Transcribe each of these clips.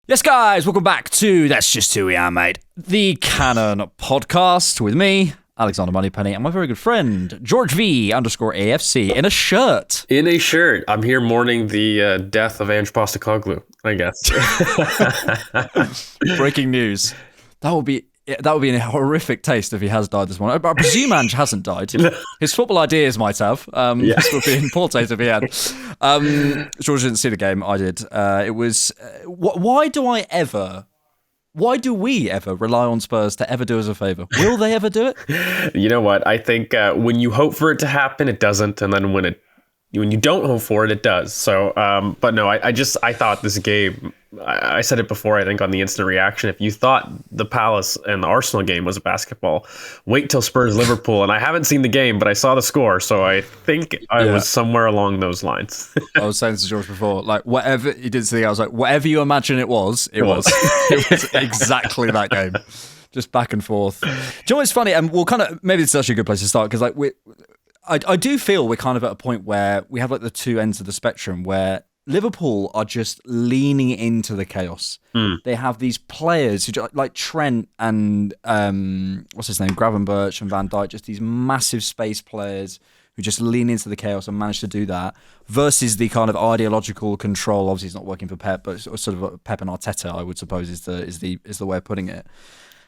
Yes, guys, welcome back to That's Just Who We Are, Mate. The Cannon podcast with me, Alexander Moneypenny, and my very good friend, George V_AFC, in a shirt. In a shirt. I'm here mourning the death of Ange Postecoglou, I guess. Breaking news. That would be a horrific taste if he has died this morning. I presume Ange hasn't died. His football ideas might have. This would be in poor taste if he had. George didn't see the game. I did. It was... Why do we ever rely on Spurs to ever do us a favour? Will they ever do it? You know what? I think when you hope for it to happen, it doesn't. And then when you don't hope for it, it does. So, but no, I thought this game... I said it before, I think, on the instant reaction. If you thought the Palace and the Arsenal game was basketball, wait till Spurs-Liverpool. And I haven't seen the game, but I saw the score, so I think I was somewhere along those lines. I was saying to George before, like, whatever you did see, I was like, whatever you imagine it was. It was exactly that game. Just back and forth. Do you know what's funny? And we'll kind of, maybe this is actually a good place to start, because like I do feel we're kind of at a point where we have like the two ends of the spectrum where Liverpool are just leaning into the chaos. They have these players who, like Trent and what's his name, Gravenberch and Van Dijk, just these massive space players who just lean into the chaos and manage to do that, versus the kind of ideological control. Obviously, it's not working for Pep, but sort of Pep and Arteta, I would suppose, is the way of putting it.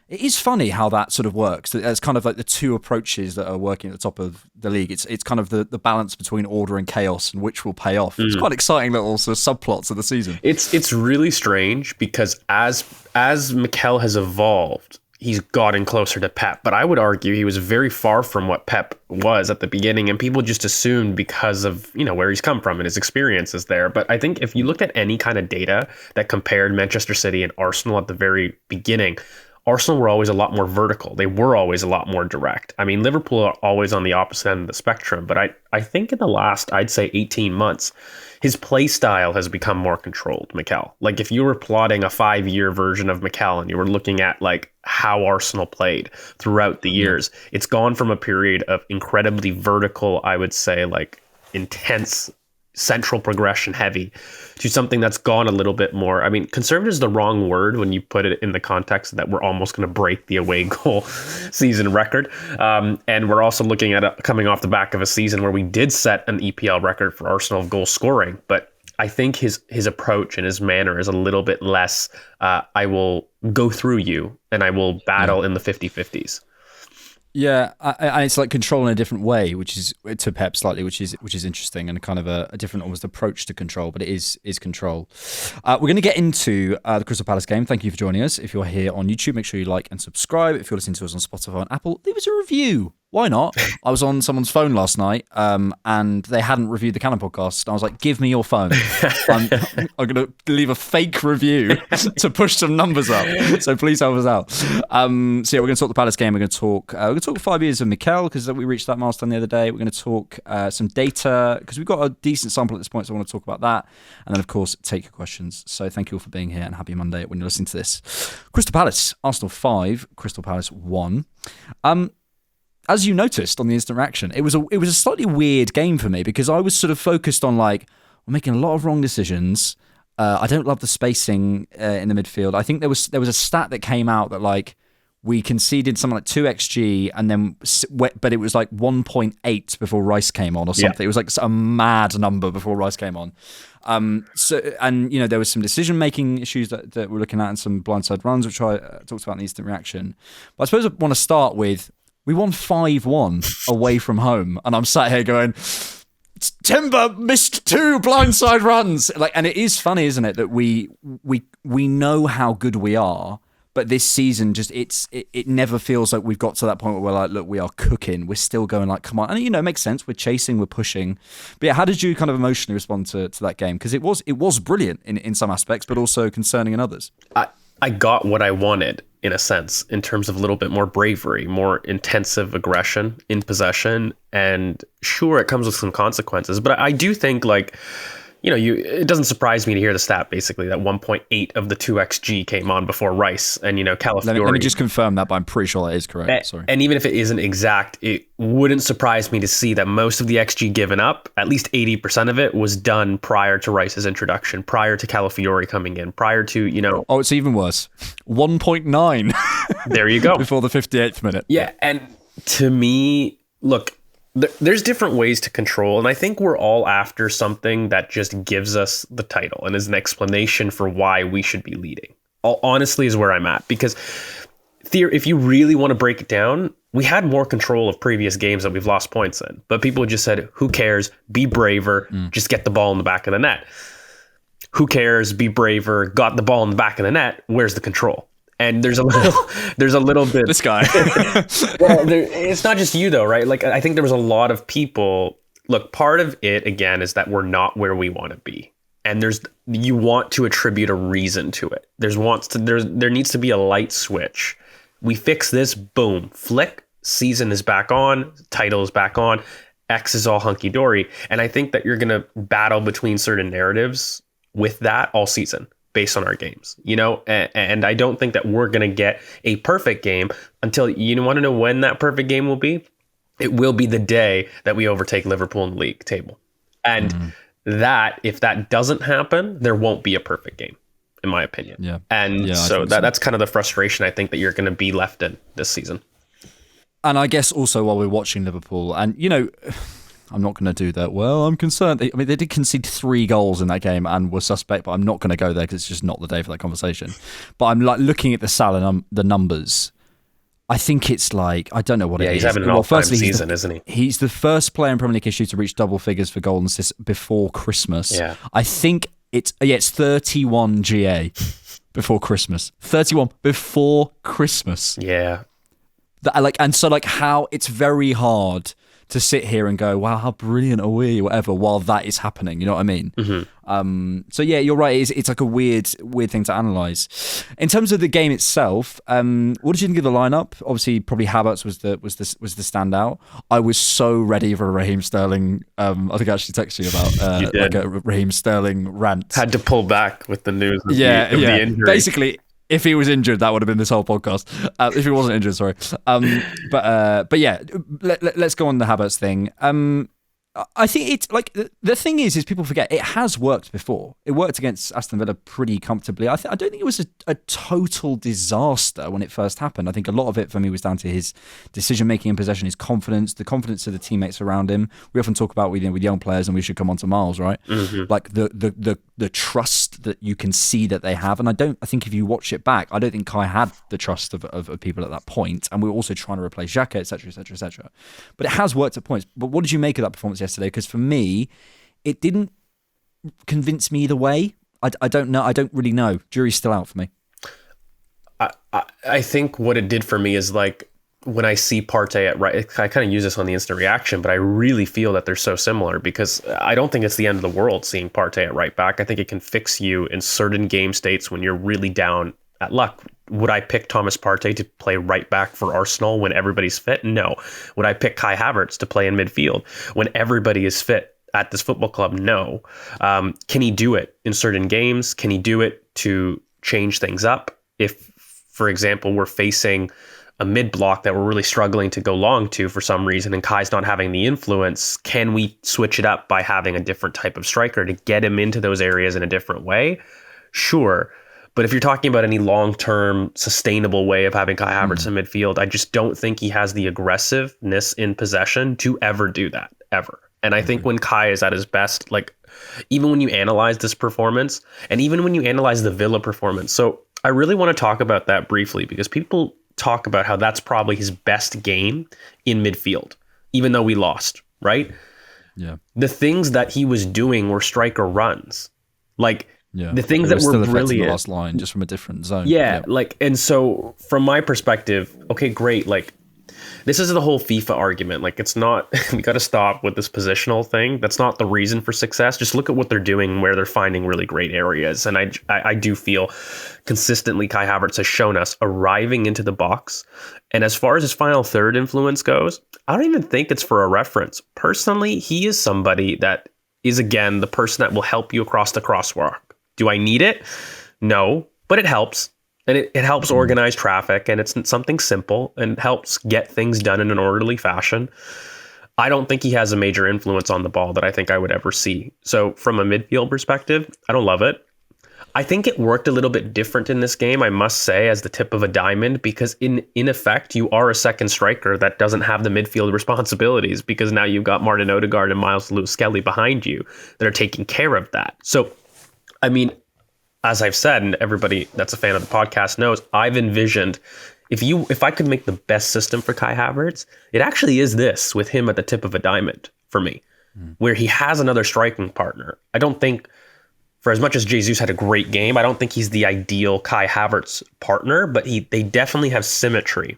It is funny how that sort of works. It's kind of like the two approaches that are working at the top of the league. It's kind of the balance between order and chaos and which will pay off. It's quite exciting little sort of subplots of the season. It's really strange because as Mikel has evolved, he's gotten closer to Pep. But I would argue he was very far from what Pep was at the beginning, and people just assumed because of, where he's come from and his experiences there. But I think if you looked at any kind of data that compared Manchester City and Arsenal at the very beginning, Arsenal were always a lot more vertical. They were always a lot more direct. I mean, Liverpool are always on the opposite end of the spectrum. But I think in the last, I'd say 18 months, his play style has become more controlled, Mikel. Like if you were plotting a 5-year version of Mikel and you were looking at like how Arsenal played throughout the years, it's gone from a period of incredibly vertical, I would say, like intense central progression heavy, to something that's gone a little bit more. I mean, conservative is the wrong word when you put it in the context that we're almost going to break the away goal season record. And we're also looking at coming off the back of a season where we did set an EPL record for Arsenal of goal scoring. But I think his approach and his manner is a little bit less, I will go through you and I will battle in the 50-50s. Yeah, and it's like control in a different way, which is to Pep slightly, which is interesting, and kind of a different almost approach to control, but it is control. We're going to get into the Crystal Palace game. Thank you for joining us. If you're here on YouTube, make sure you like and subscribe. If you're listening to us on Spotify and Apple, leave us a review. Why not? I was on someone's phone last night, and they hadn't reviewed the Cannon podcast. And I was like, give me your phone. I'm going to leave a fake review to push some numbers up. So please help us out. So yeah, we're going to talk the Palace game. We're going to talk 5 years of Mikel, because we reached that milestone the other day. We're going to talk some data, because we've got a decent sample at this point, so I want to talk about that. And then, of course, take your questions. So thank you all for being here, and happy Monday when you're listening to this. Crystal Palace, Arsenal 5, Crystal Palace 1. As you noticed on the instant reaction, it was a slightly weird game for me, because I was sort of focused on like, we're making a lot of wrong decisions. I don't love the spacing in the midfield. I think there was a stat that came out that like we conceded something like 2xG, and then but it was like 1.8 before Rice came on or something. Yeah. It was like a mad number before Rice came on. There was some decision making issues that we're looking at, and some blindside runs, which I talked about in the instant reaction. But I suppose I want to start with, we won 5-1 away from home, and I'm sat here going, Timber missed 2 blindside runs. Like, and it is funny, isn't it, that we know how good we are, but this season just it never feels like we've got to that point where we're like, look, we are cooking. We're still going like, come on, and it makes sense. We're chasing, we're pushing. But yeah, how did you kind of emotionally respond to that game? Because it was brilliant in some aspects, but also concerning in others. I got what I wanted, in a sense, in terms of a little bit more bravery, more intensive aggression in possession. And sure, it comes with some consequences. But I do think, like, it doesn't surprise me to hear the stat basically that 1.8 of the 2xG came on before Rice and, Calafiori. Let me just confirm that, but I'm pretty sure that is correct. Sorry. And even if it isn't exact, it wouldn't surprise me to see that most of the XG given up, at least 80% of it, was done prior to Rice's introduction, prior to Calafiori coming in, prior to, Oh, it's even worse. 1.9. There you go. Before the 58th minute. Yeah, and to me, look, there's different ways to control, and I think we're all after something that just gives us the title and is an explanation for why we should be leading. Honestly, is where I'm at, because if you really want to break it down, we had more control of previous games that we've lost points in, but people just said, who cares, be braver, just get the ball in the back of the net. Who cares, be braver, got the ball in the back of the net, where's the control? And there's a little bit. This guy. Well, it's not just you though, right? Like, I think there was a lot of people. Look, part of it again is that we're not where we want to be, and you want to attribute a reason to it. There needs to be a light switch. We fix this, boom, flick. Season is back on. Title is back on. X is all hunky dory, and I think that you're gonna battle between certain narratives with that all season, based on our games, and I don't think that we're going to get a perfect game until, you want to know when that perfect game will be? It will be the day that we overtake Liverpool in the league table. And if that doesn't happen, there won't be a perfect game, in my opinion. Yeah. And so that's kind of the frustration I think that you're going to be left in this season. And I guess also while we're watching Liverpool, and, I'm not going to do that. Well, I'm concerned. They did concede 3 goals in that game and were suspect, but I'm not going to go there because it's just not the day for that conversation. But I'm like looking at the numbers. I think it's like, I don't know what it is. Yeah, he's having an all-time season, isn't he? He's the first player in Premier League history to reach double figures for goal and assists before Christmas. Yeah. I think it's 31 GA before Christmas. 31 before Christmas. Yeah. How it's very hard to sit here and go, wow, how brilliant are we, whatever, while that is happening. You know what I mean? Mm-hmm. So yeah, you're right. It's like a weird thing to analyze. In terms of the game itself, what did you think of the lineup? Obviously, probably Havertz was the standout. I was so ready for a Raheem Sterling. I think I actually texted you about like a Raheem Sterling rant. Had to pull back with the news of the injury. Basically, if he was injured, that would have been this whole podcast. If he wasn't injured, sorry. But yeah, let's go on the Havertz thing. I think it's like the thing is people forget it has worked before. It worked against Aston Villa pretty comfortably. I don't think it was a total disaster when it first happened. I think a lot of it for me was down to his decision making in possession, his confidence, the confidence of the teammates around him. We often talk about with young players, and we should come on to Miles, right? Mm-hmm. Like the trust that you can see that they have, and I think if you watch it back, I don't think Kai had the trust of people at that point, and we were also trying to replace Xhaka, etc., etc., etc. But it has worked at points. But what did you make of that performance yesterday? Because for me, it didn't convince me either way. I don't know. I don't really know. Jury's still out for me. I think what it did for me is like when I see Partey at right, I kind of use this on the instant reaction, but I really feel that they're so similar because I don't think it's the end of the world seeing Partey at right back. I think it can fix you in certain game states when you're really down at luck. Would I pick Thomas Partey to play right back for Arsenal when everybody's fit? No. Would I pick Kai Havertz to play in midfield when everybody is fit at this football club? No. Can he do it in certain games? Can he do it to change things up? If, for example, we're facing a mid block that we're really struggling to go long to for some reason and Kai's not having the influence, can we switch it up by having a different type of striker to get him into those areas in a different way? Sure. But if you're talking about any long-term sustainable way of having Kai Havertz in midfield, I just don't think he has the aggressiveness in possession to ever do that, ever. And I think when Kai is at his best, like even when you analyze this performance and even when you analyze the Villa performance, so I really want to talk about that briefly because people talk about how that's probably his best game in midfield, even though we lost, right? Yeah. The things that he was doing were striker runs. Like, yeah. The things that were brilliant. The last line, just from a different zone. Yeah, like, and so from my perspective, okay, great. Like, this is the whole FIFA argument. Like, it's not, we got to stop with this positional thing. That's not the reason for success. Just look at what they're doing, where they're finding really great areas. And I do feel consistently Kai Havertz has shown us arriving into the box. And as far as his final third influence goes, I don't even think it's for a reference. Personally, he is somebody that is, again, the person that will help you across the crosswalk. Do I need it? No, but it helps. And it helps organize traffic, and it's something simple and helps get things done in an orderly fashion. I don't think he has a major influence on the ball that I think I would ever see. So from a midfield perspective, I don't love it. I think it worked a little bit different in this game, I must say, as the tip of a diamond, because in effect, you are a second striker that doesn't have the midfield responsibilities, because now you've got Martin Odegaard and Miles Lewis-Skelly behind you that are taking care of that. So, I mean, as I've said, and everybody that's a fan of the podcast knows, I've envisioned if I could make the best system for Kai Havertz, it actually is this, with him at the tip of a diamond for me, where he has another striking partner. I don't think, for as much as Jesus had a great game, I don't think he's the ideal Kai Havertz partner, but they definitely have symmetry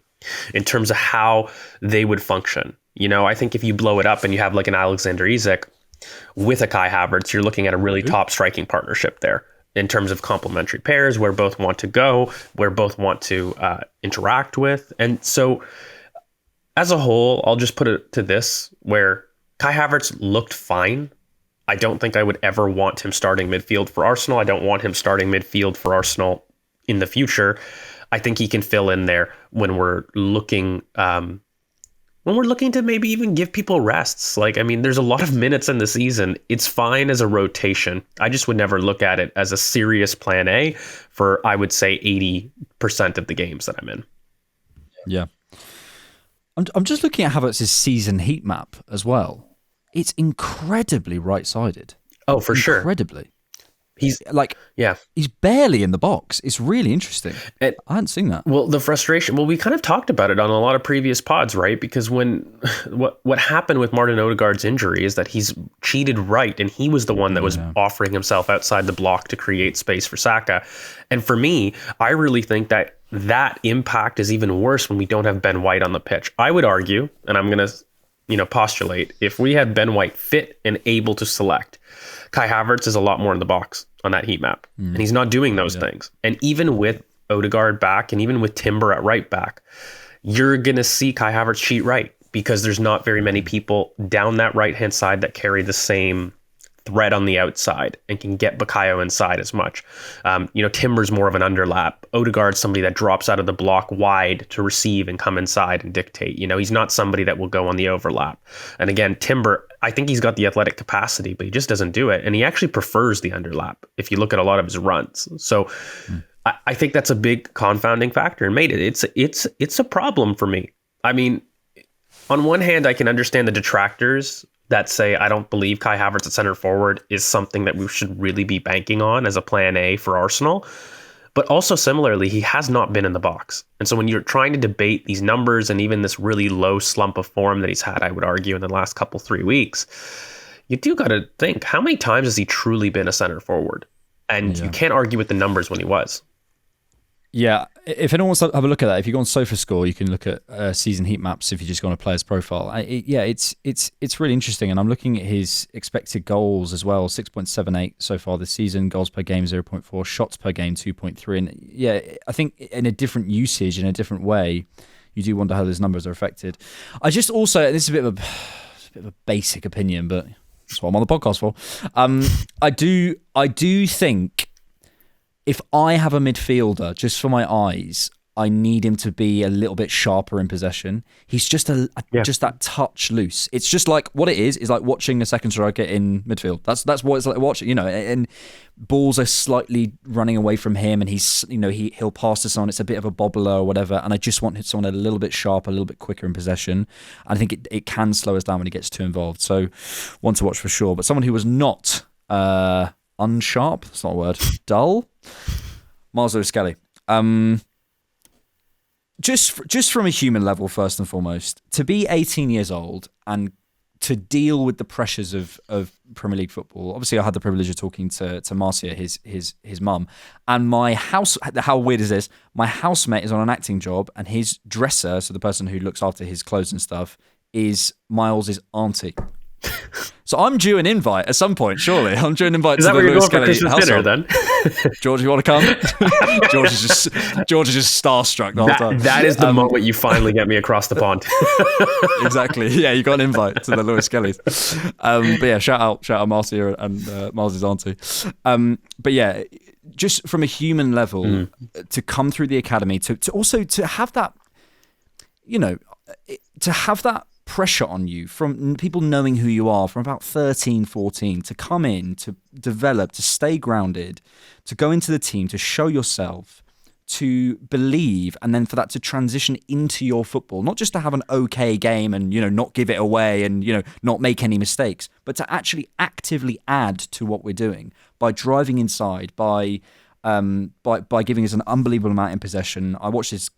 in terms of how they would function. You know, I think if you blow it up and you have like an Alexander Isak with a Kai Havertz, you're looking at a really top striking partnership there in terms of complementary pairs, where both want to go, where both want to interact with. And so as a whole, I'll just put it to this, where Kai Havertz looked fine. I don't think I would ever want him starting midfield for Arsenal. I don't want him starting midfield for Arsenal in the future. I think he can fill in there when we're looking to maybe even give people rests. Like, I mean, there's a lot of minutes in the season. It's fine as a rotation. I just would never look at it as a serious plan A for, I would say, 80% of the games that I'm in. Yeah. I'm just looking at Havertz's season heat map as well. It's incredibly right-sided. Oh, for sure. Incredibly. He's barely in the box. It's really interesting. I hadn't seen that. Well, the frustration, we kind of talked about it on a lot of previous pods, right? Because what happened with Martin Odegaard's injury is that he's cheated right, and he was the one that was offering himself outside the block to create space for Saka. And for me, I really think that impact is even worse when we don't have Ben White on the pitch. I would argue, and I'm going to postulate, if we had Ben White fit and able to select, Kai Havertz is a lot more in the box on that heat map. And he's not doing those things. And even with Odegaard back, and even with Timber at right back, you're going to see Kai Havertz cheat right, because there's not very many people down that right-hand side that carry the same threat on the outside and can get Bukayo inside as much. Timber's more of an underlap. Odegaard's somebody that drops out of the block wide to receive and come inside and dictate. He's not somebody that will go on the overlap. And again, Timber, I think he's got the athletic capacity, but he just doesn't do it. And he actually prefers the underlap if you look at a lot of his runs. So I think that's a big confounding factor and made it. It's a problem for me. I mean, on one hand, I can understand the detractors that say, I don't believe Kai Havertz at center forward is something that we should really be banking on as a plan A for Arsenal. But also similarly, he has not been in the box. And so when you're trying to debate these numbers and even this really low slump of form that he's had, I would argue, in the last 3 weeks, you do got to think, how many times has he truly been a center forward? And you can't argue with the numbers when he was. Yeah, if anyone wants to have a look at that, if you go on SofaScore, you can look at season heat maps if you just go on a player's profile. It's really interesting, and I'm looking at his expected goals as well, 6.78 so far this season, goals per game 0.4, shots per game 2.3, and I think in a different usage, in a different way, you do wonder how those numbers are affected. I just also, this is a bit of a basic opinion, but that's what I'm on the podcast for. I do think, if I have a midfielder, just for my eyes, I need him to be a little bit sharper in possession. He's just just that touch loose. It's just like, what it is like watching a second striker in midfield. That's what it's like watching, and balls are slightly running away from him, and he'll pass to someone. It's a bit of a bobbler or whatever, and I just want someone a little bit sharper, a little bit quicker in possession. I think it can slow us down when he gets too involved. So, one to watch for sure. But someone who was not unsharp, that's not a word, dull, Miles Lewis-Skelly. Just from a human level, first and foremost, to be 18 years old and to deal with the pressures of Premier League football. Obviously, I had the privilege of talking to Marcia, his mum, and my house. How weird is this? My housemate is on an acting job, and his dresser, so the person who looks after his clothes and stuff, is Miles' auntie. So I'm due an invite at some point, surely. I'm due an invite Is to that the where you're going for Lewis-Skelly Christmas dinner household. then? George, you want to come? George is just starstruck the whole time. That is the moment you finally get me across the pond. Exactly. Yeah, you got an invite to the Lewis-Skellys. But yeah, shout out Marcy and Miles' auntie. But yeah, just from a human level, to come through the academy, to also to have that, to have that pressure on you from people knowing who you are from about 13, 14, to come in, to develop, to stay grounded, to go into the team, to show yourself, to believe, and then for that to transition into your football, not just to have an okay game and, not give it away and, not make any mistakes, but to actually actively add to what we're doing by driving inside, by giving us an unbelievable amount in possession. I watched his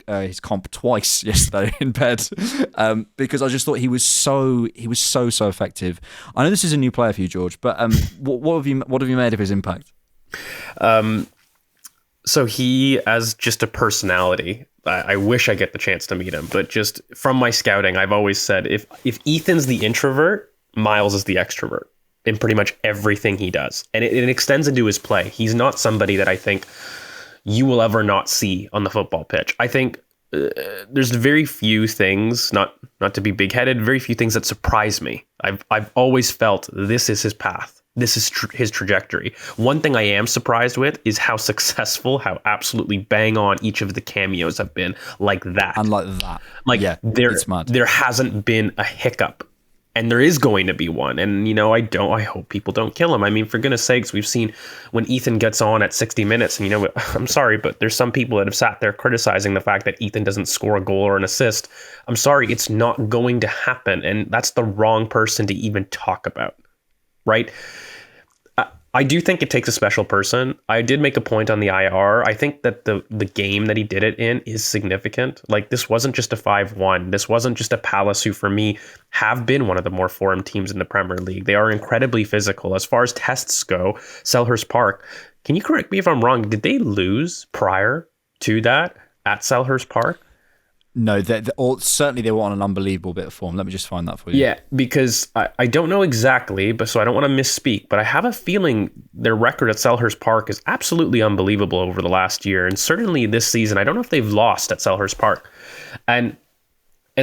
comp twice yesterday in bed because I just thought he was so effective. I know this is a new player for you, George, but what have you made of his impact? So he, as just a personality, I wish I get the chance to meet him, but just from my scouting, I've always said if Ethan's the introvert, Miles is the extrovert in pretty much everything he does. And it extends into his play. He's not somebody that I think you will ever not see on the football pitch. I think there's very few things, not to be big-headed, very few things that surprise me. I've always felt this is his path. This is his trajectory. One thing I am surprised with is how successful, how absolutely bang on each of the cameos have been like that. And like that. Yeah, it's mad. There hasn't been a hiccup. And there is going to be one. And, I hope people don't kill him. I mean, for goodness sakes, we've seen when Ethan gets on at 60 minutes, and I'm sorry, but there's some people that have sat there criticizing the fact that Ethan doesn't score a goal or an assist. I'm sorry, it's not going to happen. And that's the wrong person to even talk about, right? I do think it takes a special person. I did make a point on the IR. I think that the game that he did it in is significant. Like, this wasn't just a 5-1. This wasn't just a Palace, who for me have been one of the more formed teams in the Premier League. They are incredibly physical. As far as tests go, Selhurst Park, can you correct me if I'm wrong? Did they lose prior to that at Selhurst Park? No, certainly they were on an unbelievable bit of form. Let me just find that for you. Yeah, because I don't know exactly, but so I don't want to misspeak, but I have a feeling their record at Selhurst Park is absolutely unbelievable over the last year, and certainly this season. I don't know if they've lost at Selhurst Park, and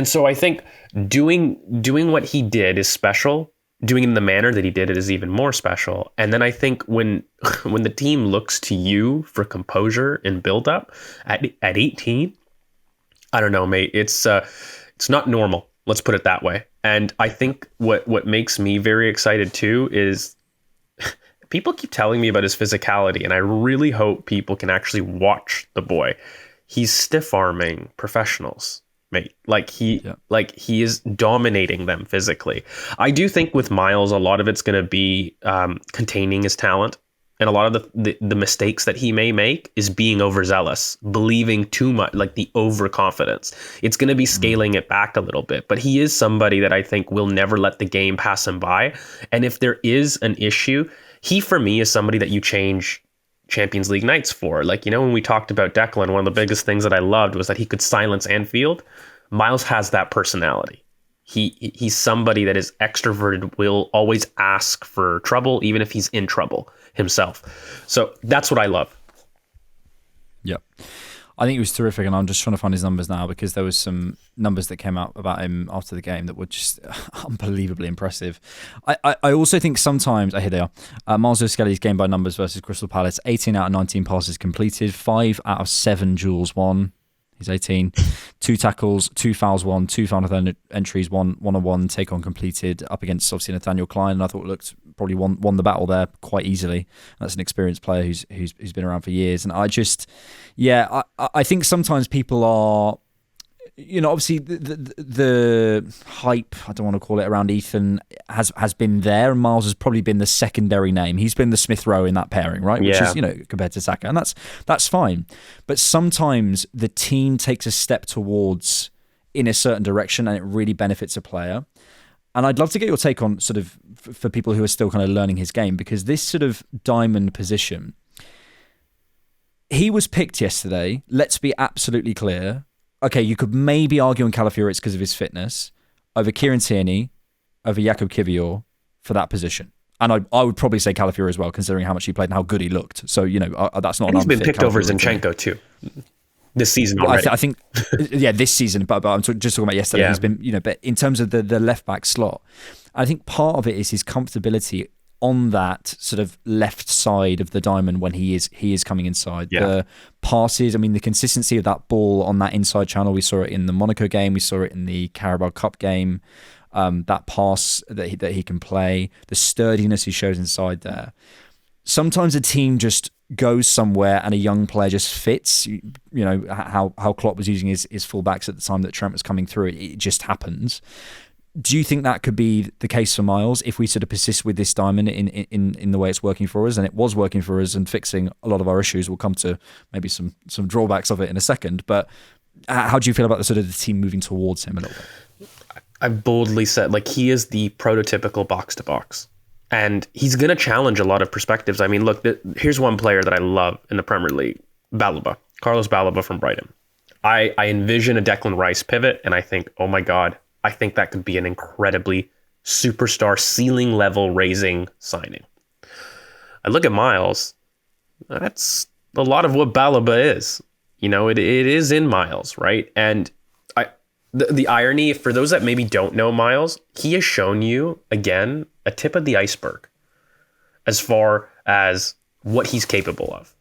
so I think doing what he did is special. Doing it in the manner that he did it is even more special. And then I think when the team looks to you for composure and build up at 18. I don't know, mate. It's not normal. Let's put it that way. And I think what makes me very excited too is people keep telling me about his physicality, and I really hope people can actually watch the boy. He's stiff-arming professionals, mate. Like he is dominating them physically. I do think with Miles, a lot of it's going to be containing his talent. And a lot of the mistakes that he may make is being overzealous, believing too much, like the overconfidence. It's going to be scaling it back a little bit. But he is somebody that I think will never let the game pass him by. And if there is an issue, he, for me, is somebody that you change Champions League nights for. Like, when we talked about Declan, one of the biggest things that I loved was that he could silence Anfield. Miles has that personality. He's somebody that is extroverted, will always ask for trouble, even if he's in trouble himself. So that's what I love. Yeah. I think it was terrific, and I'm just trying to find his numbers now because there was some numbers that came out about him after the game that were just unbelievably impressive. I also think sometimes, here they are, Miles Lewis-Skelly's game by numbers versus Crystal Palace, 18 out of 19 passes completed, 5 out of 7 duels won. He's 18. 2 tackles, 2 fouls won, 2 final entries, 1-on-1 take on completed up against obviously Nathaniel Klein, and I thought looked probably won the battle there quite easily. That's an experienced player who's been around for years, and I think sometimes people are, obviously the hype, I don't want to call it, around Ethan has been there, and Miles has probably been the secondary name. He's been the Smith Rowe in that pairing, right? Which is, compared to Saka, and that's fine. But sometimes the team takes a step towards in a certain direction, and it really benefits a player. And I'd love to get your take on sort of for people who are still kind of learning his game, because this sort of diamond position, he was picked yesterday. Let's be absolutely clear. Okay, you could maybe argue on Calafiori it's because of his fitness, over Kieran Tierney, over Jakub Kiwior, for that position. And I would probably say Calafiori as well, considering how much he played and how good he looked. So, that's not. And he's been picked over Zinchenko too this season already. I think, this season. But I'm just talking about yesterday. Yeah. He's been, but in terms of the left back slot, I think part of it is his comfortability on that sort of left side of the diamond when he is coming inside. Yeah. The passes, the consistency of that ball on that inside channel. We saw it in the Monaco game. We saw it in the Carabao Cup game. That pass that he can play, the sturdiness he shows inside there. Sometimes a team just goes somewhere and a young player just fits. How Klopp was using his fullbacks at the time that Trent was coming through. It just happens. Do you think that could be the case for Miles if we sort of persist with this diamond in the way it's working for us? And it was working for us and fixing a lot of our issues. We'll come to maybe some drawbacks of it in a second. But how do you feel about the team moving towards him a little bit? I've boldly said, he is the prototypical box-to-box. And he's going to challenge a lot of perspectives. Look, here's one player that I love in the Premier League, Balaba, Carlos Balaba from Brighton. I envision a Declan Rice pivot, and I think, oh my God, I think that could be an incredibly superstar ceiling level raising signing. I look at Miles, that's a lot of what Balaba is. It is in Miles, right? And the irony, for those that maybe don't know Miles, he has shown you, again, a tip of the iceberg as far as what he's capable of.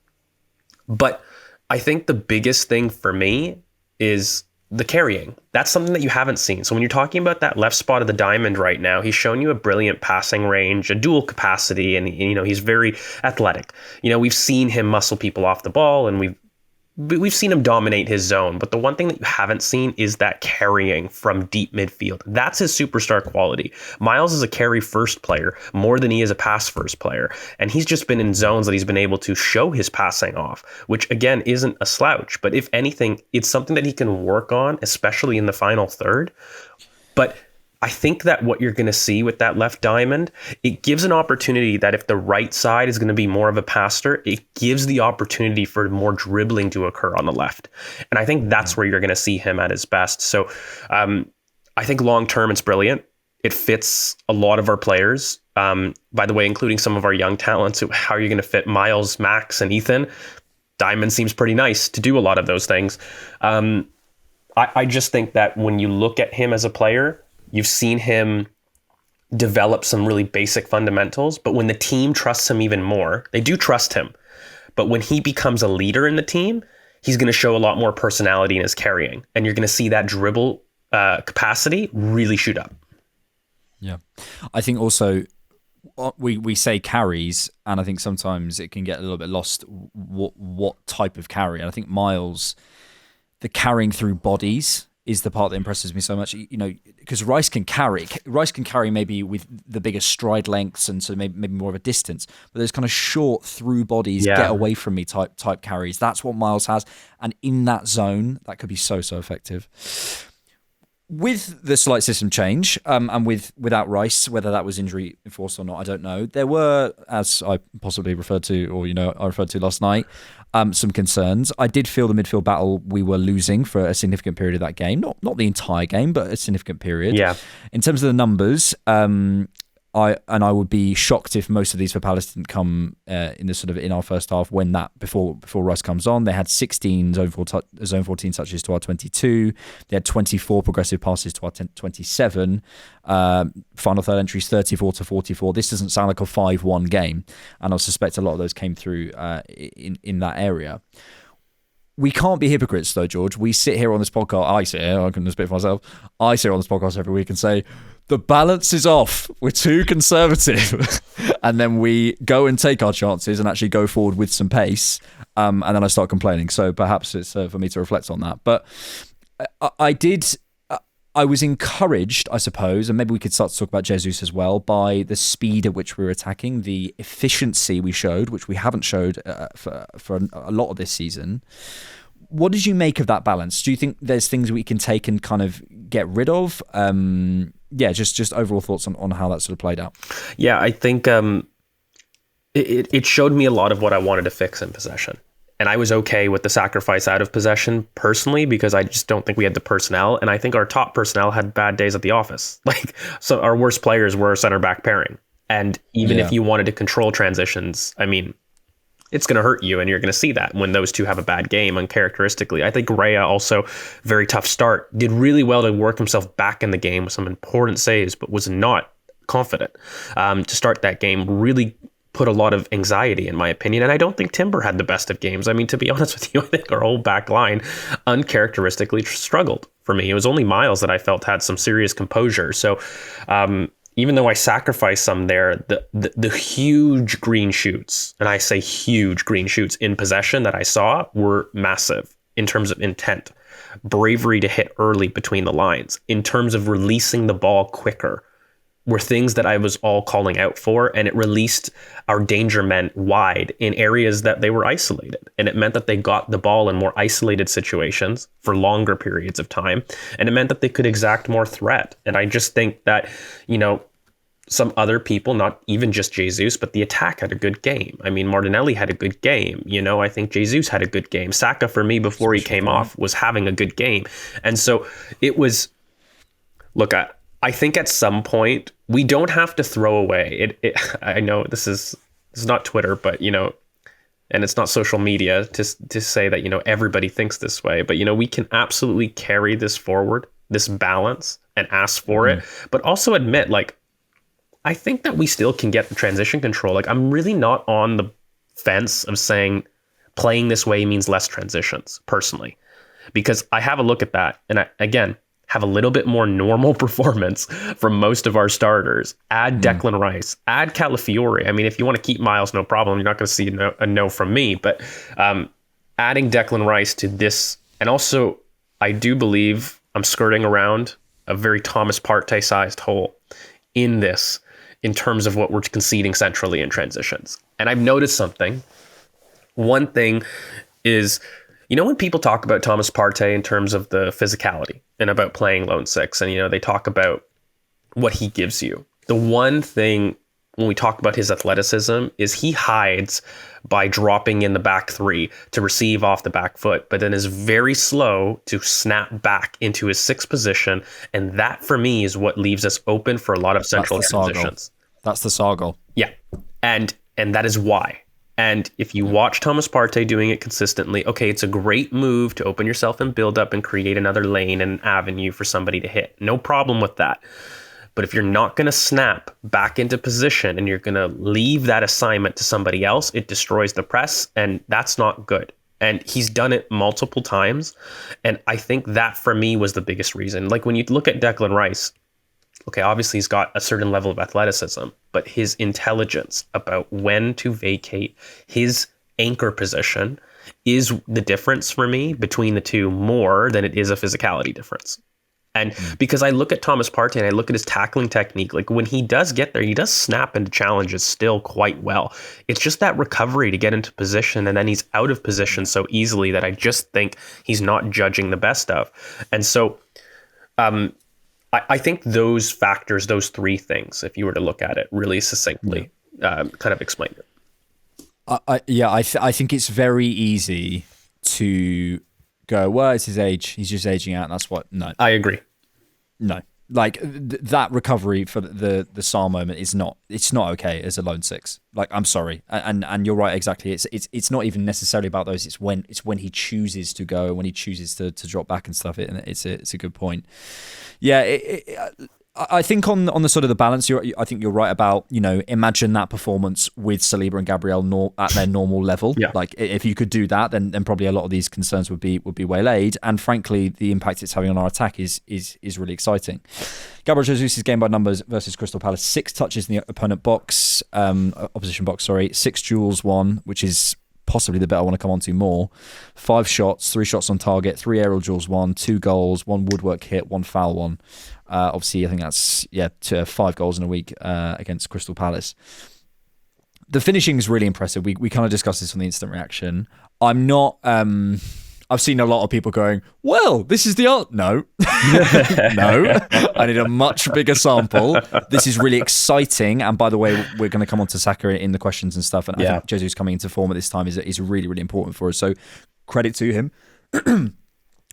But I think the biggest thing for me is the carrying. That's something that you haven't seen. So when you're talking about that left spot of the diamond right now, he's shown you a brilliant passing range, a dual capacity, and he's very athletic. We've seen him muscle people off the ball, and we've seen him dominate his zone, but the one thing that you haven't seen is that carrying from deep midfield. That's his superstar quality. Miles is a carry first player more than he is a pass first player, and he's just been in zones that he's been able to show his passing off, which again isn't a slouch, but if anything, it's something that he can work on, especially in the final third. But I think that what you're going to see with that left diamond, it gives an opportunity that if the right side is going to be more of a passer, it gives the opportunity for more dribbling to occur on the left. And I think that's where you're going to see him at his best. So I think long term, it's brilliant. It fits a lot of our players. By the way, including some of our young talents. How are you going to fit Miles, Max, and Ethan? Diamond seems pretty nice to do a lot of those things. I just think that when you look at him as a player, you've seen him develop some really basic fundamentals, but when the team trusts him even more, they do trust him. But when he becomes a leader in the team, he's going to show a lot more personality in his carrying, and you're going to see that dribble capacity really shoot up. Yeah. I think also we say carries, and I think sometimes it can get a little bit lost what type of carry. And I think Miles, the carrying through bodies is the part that impresses me so much, because Rice can carry maybe with the bigger stride lengths and so maybe more of a distance, but there's kind of short through bodies, get away from me type carries. That's what Miles has, and in that zone, that could be so effective. With the slight system change, and without Rice, whether that was injury enforced or not, I don't know. There were, as I possibly referred to, or I referred to last night, some concerns. I did feel the midfield battle we were losing for a significant period of that game, not the entire game, but a significant period. Yeah. In terms of the numbers, I would be shocked if most of these for Palace didn't come in our first half when that before Rice comes on. They had 16 zone 14 touches to our 22. They had 24 progressive passes to our 27. Final third entries 34 to 44. This doesn't sound like a 5-1 game, and I suspect a lot of those came through in that area. We can't be hypocrites though, George. We sit here on this podcast. I can speak for myself. I sit here on this podcast every week and say, the balance is off. We're too conservative. And then we go and take our chances and actually go forward with some pace. And then I start complaining. So perhaps it's for me to reflect on that. But I was encouraged, I suppose, and maybe we could start to talk about Jesus as well, by the speed at which we were attacking, the efficiency we showed, which we haven't showed for a lot of this season. What did you make of that balance? Do you think there's things we can take and kind of get rid of? Just overall thoughts on how that sort of played out. Yeah, I think it showed me a lot of what I wanted to fix in possession. And I was okay with the sacrifice out of possession personally, because I just don't think we had the personnel. And I think our top personnel had bad days at the office. So our worst players were our center back pairing. And even if you wanted to control transitions, I mean, it's going to hurt you, and you're going to see that when those two have a bad game uncharacteristically. I think Raya also, very tough start, did really well to work himself back in the game with some important saves, but was not confident to start that game. Really put a lot of anxiety, in my opinion. And I don't think Timber had the best of games. I mean, to be honest with you, I think our whole back line uncharacteristically struggled for me. It was only Miles that I felt had some serious composure. So even though I sacrificed some there, the huge green shoots, and I say huge green shoots in possession that I saw, were massive in terms of intent, bravery to hit early between the lines, in terms of releasing the ball quicker, were things that I was all calling out for, and it released our danger men wide in areas that they were isolated. And it meant that they got the ball in more isolated situations for longer periods of time. And it meant that they could exact more threat. And I just think that, you know, some other people, not even just Jesus, but the attack had a good game. I mean, Martinelli had a good game. You know, I think Jesus had a good game. Saka, for me, before he came off, was having a good game. And so it was, look, I think at some point we don't have to throw away it. I know this is not Twitter, but, you know, and it's not social media to say that, you know, everybody thinks this way, but, you know, we can absolutely carry this forward, this balance, and ask for it, but also admit, like, I think that we still can get the transition control. Like, I'm really not on the fence of saying playing this way means less transitions, personally, because I have a look at that, and I, again, have a little bit more normal performance from most of our starters. Add Declan Rice, add Calafiori. I mean, if you want to keep Miles, no problem. You're not going to see a no from me, but adding Declan Rice to this, and also I do believe I'm skirting around a very Thomas Partey sized hole in this, in terms of what we're conceding centrally in transitions. And I've noticed something. One thing is, you know, when people talk about Thomas Partey in terms of the physicality and about playing lone six, and, you know, they talk about what he gives you. The one thing when we talk about his athleticism is he hides by dropping in the back three to receive off the back foot, but then is very slow to snap back into his sixth position. And that, for me, is what leaves us open for a lot of central transitions. That's the Sargle. Yeah. And that is why. And if you watch Thomas Partey doing it consistently, okay, it's a great move to open yourself and build up and create another lane and an avenue for somebody to hit. No problem with that. But if you're not going to snap back into position and you're going to leave that assignment to somebody else, it destroys the press, and that's not good. And he's done it multiple times. And I think that, for me, was the biggest reason. Like, when you look at Declan Rice, okay, obviously he's got a certain level of athleticism, but his intelligence about when to vacate his anchor position is the difference for me between the two, more than it is a physicality difference. And because I look at Thomas Partey and I look at his tackling technique, like, when he does get there, he does snap into challenges still quite well. It's just that recovery to get into position, and then he's out of position so easily that I just think he's not judging the best of. And so I think those factors, those three things, if you were to look at it really succinctly, kind of explain it. I think it's very easy to go, well, it's his age, he's just aging out, and that's what. No, I agree. No, like that recovery for the Sar moment is not. It's not okay as a lone six. Like, I'm sorry, and you're right, exactly. It's not even necessarily about those. It's when he chooses to go, when he chooses to drop back and stuff. It's a good point. Yeah, I think on the sort of the balance, I think you're right about, you know, imagine that performance with Saliba and Gabriel at their normal level. Yeah. Like, if you could do that, then probably a lot of these concerns would be waylaid. And frankly, the impact it's having on our attack is really exciting. Gabriel Jesus' game by numbers versus Crystal Palace: 6 touches in the opponent box, opposition box, 6 duels won, which is possibly the bit I want to come on to more. 5 shots, 3 shots on target, 3 aerial duels won, 2 goals, 1 woodwork hit, 1 foul won. Obviously, I think that's 5 goals in a week against Crystal Palace. The finishing is really impressive. We kind of discussed this on the instant reaction. I'm not. I've seen a lot of people going, well, this is the art. No, no. I need a much bigger sample. This is really exciting. And by the way, we're going to come on to Saka in the questions and stuff. And I think Jesus coming into form at this time is really, really important for us. So credit to him.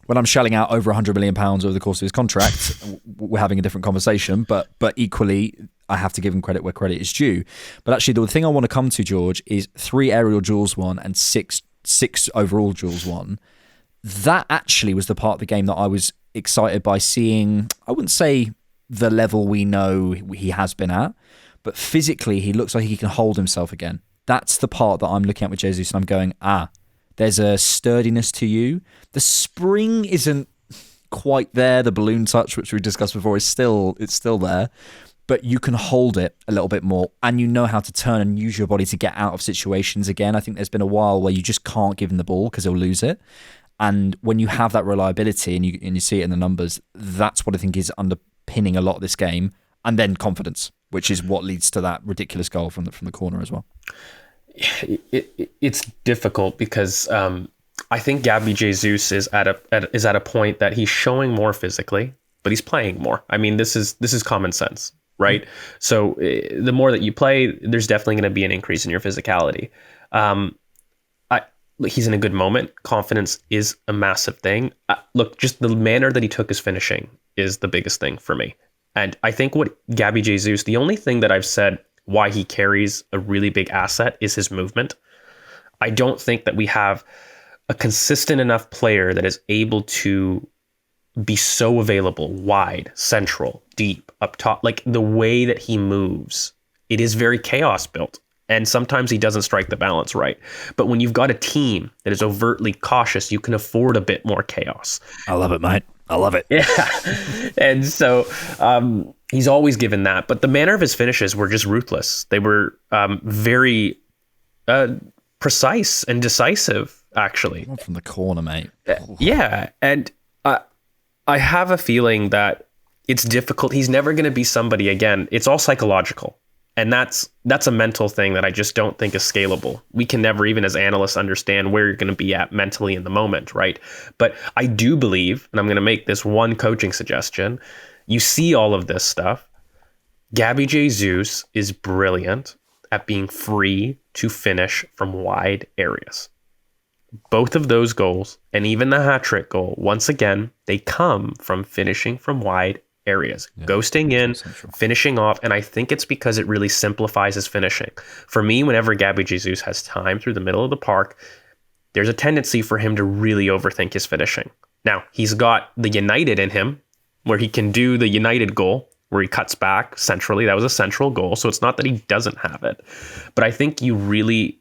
When I'm shelling out over £100 million over the course of his contract, we're having a different conversation. But equally, I have to give him credit where credit is due. But actually, the thing I want to come to, George, is 3 aerial duels won and six overall duels won. That actually was the part of the game that I was excited by seeing. I wouldn't say the level we know he has been at, but physically he looks like he can hold himself again. That's the part that I'm looking at with Jesus, and I'm going, there's a sturdiness to you. The spring isn't quite there. The balloon touch, which we discussed before, it's still there, but you can hold it a little bit more, and you know how to turn and use your body to get out of situations again. I think there's been a while where you just can't give him the ball because he'll lose it. And when you have that reliability and you see it in the numbers, that's what I think is underpinning a lot of this game. And then confidence, which is what leads to that ridiculous goal from the corner as well. It's difficult because I think Gabriel Jesus is at a point that he's showing more physically, but he's playing more. I mean, this is common sense, right? Mm-hmm. So the more that you play, there's definitely going to be an increase in your physicality. He's in a good moment. Confidence is a massive thing. Look, just the manner that he took his finishing is the biggest thing for me. And I think what Gabriel Jesus, the only thing that I've said why he carries a really big asset is his movement. I don't think that we have a consistent enough player that is able to be so available, wide, central, deep, up top. Like the way that he moves, it is very chaos built. And sometimes he doesn't strike the balance right. But when you've got a team that is overtly cautious, you can afford a bit more chaos. I love it, mate. I love it. Yeah. And so he's always given that. But the manner of his finishes were just ruthless. They were very precise and decisive, actually. One from the corner, mate. Yeah. And I have a feeling that it's difficult. He's never going to be somebody, again, it's all psychological. And that's a mental thing that I just don't think is scalable. We can never, even as analysts, understand where you're going to be at mentally in the moment, right? But I do believe, and I'm going to make this one coaching suggestion, you see all of this stuff. Gabriel Jesus is brilliant at being free to finish from wide areas. Both of those goals, and even the hat-trick goal, once again, they come from finishing from wide areas, ghosting in, finishing off, and I think it's because it really simplifies his finishing. For me, whenever Gabriel Jesus has time through the middle of the park, there's a tendency for him to really overthink his finishing. Now, he's got the United in him, where he can do the United goal, where he cuts back centrally. That was a central goal, so it's not that he doesn't have it. But I think you really,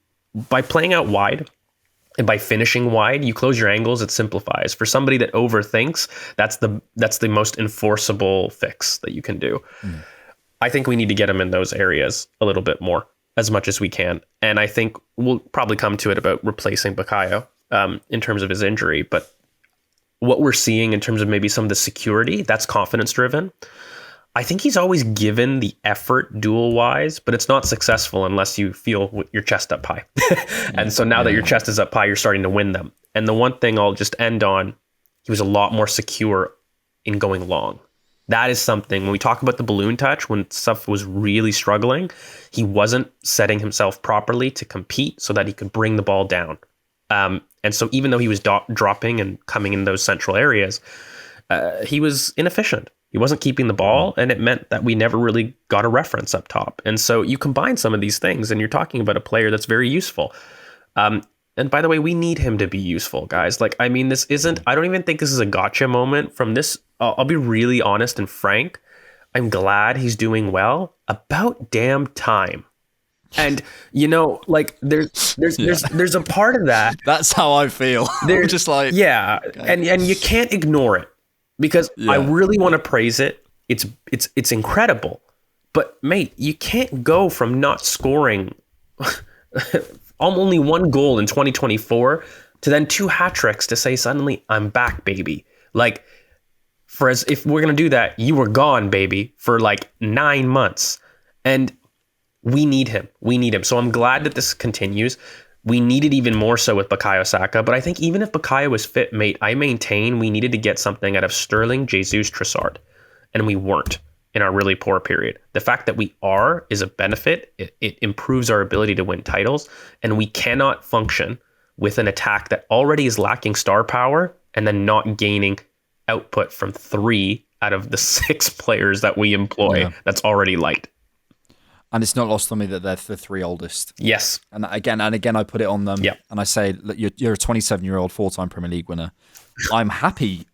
by playing out wide, and by finishing wide, you close your angles, it simplifies. For somebody that overthinks, that's the most enforceable fix that you can do. Mm. I think we need to get him in those areas a little bit more, as much as we can. And I think we'll probably come to it about replacing Bukayo in terms of his injury. But what we're seeing in terms of maybe some of the security, that's confidence driven. I think he's always given the effort duel-wise, but it's not successful unless you feel your chest up high. And so now that your chest is up high, you're starting to win them. And the one thing I'll just end on, he was a lot more secure in going long. That is something, when we talk about the balloon touch, when stuff was really struggling, he wasn't setting himself properly to compete so that he could bring the ball down. And so even though he was dropping and coming in those central areas, he was inefficient. He wasn't keeping the ball, and it meant that we never really got a reference up top. And so you combine some of these things, and you're talking about a player that's very useful. And by the way, we need him to be useful, guys. Like, I mean, I don't even think this is a gotcha moment from this. I'll be really honest and frank. I'm glad he's doing well. About damn time. And like there's a part of that. That's how I feel. They're just like, yeah, okay. and you can't ignore it. Because I really want to praise it. It's incredible. But mate, you can't go from not scoring only one goal in 2024 to then 2 hat tricks to say suddenly I'm back, baby. Like, if we're gonna do that, you were gone, baby, for like 9 months. And we need him. So I'm glad that this continues. We needed even more so with Bukayo Saka, but I think even if Bukayo was fit, mate, I maintain we needed to get something out of Sterling, Jesus, Trossard, and we weren't in our really poor period. The fact that we are is a benefit. It improves our ability to win titles, and we cannot function with an attack that already is lacking star power and then not gaining output from 3 out of the 6 players that we employ. That's already light. And it's not lost on me that they're the three oldest. Yes. And again, I put it on them. Yep. And I say, look, you're a 27-year-old four-time Premier League winner. I'm happy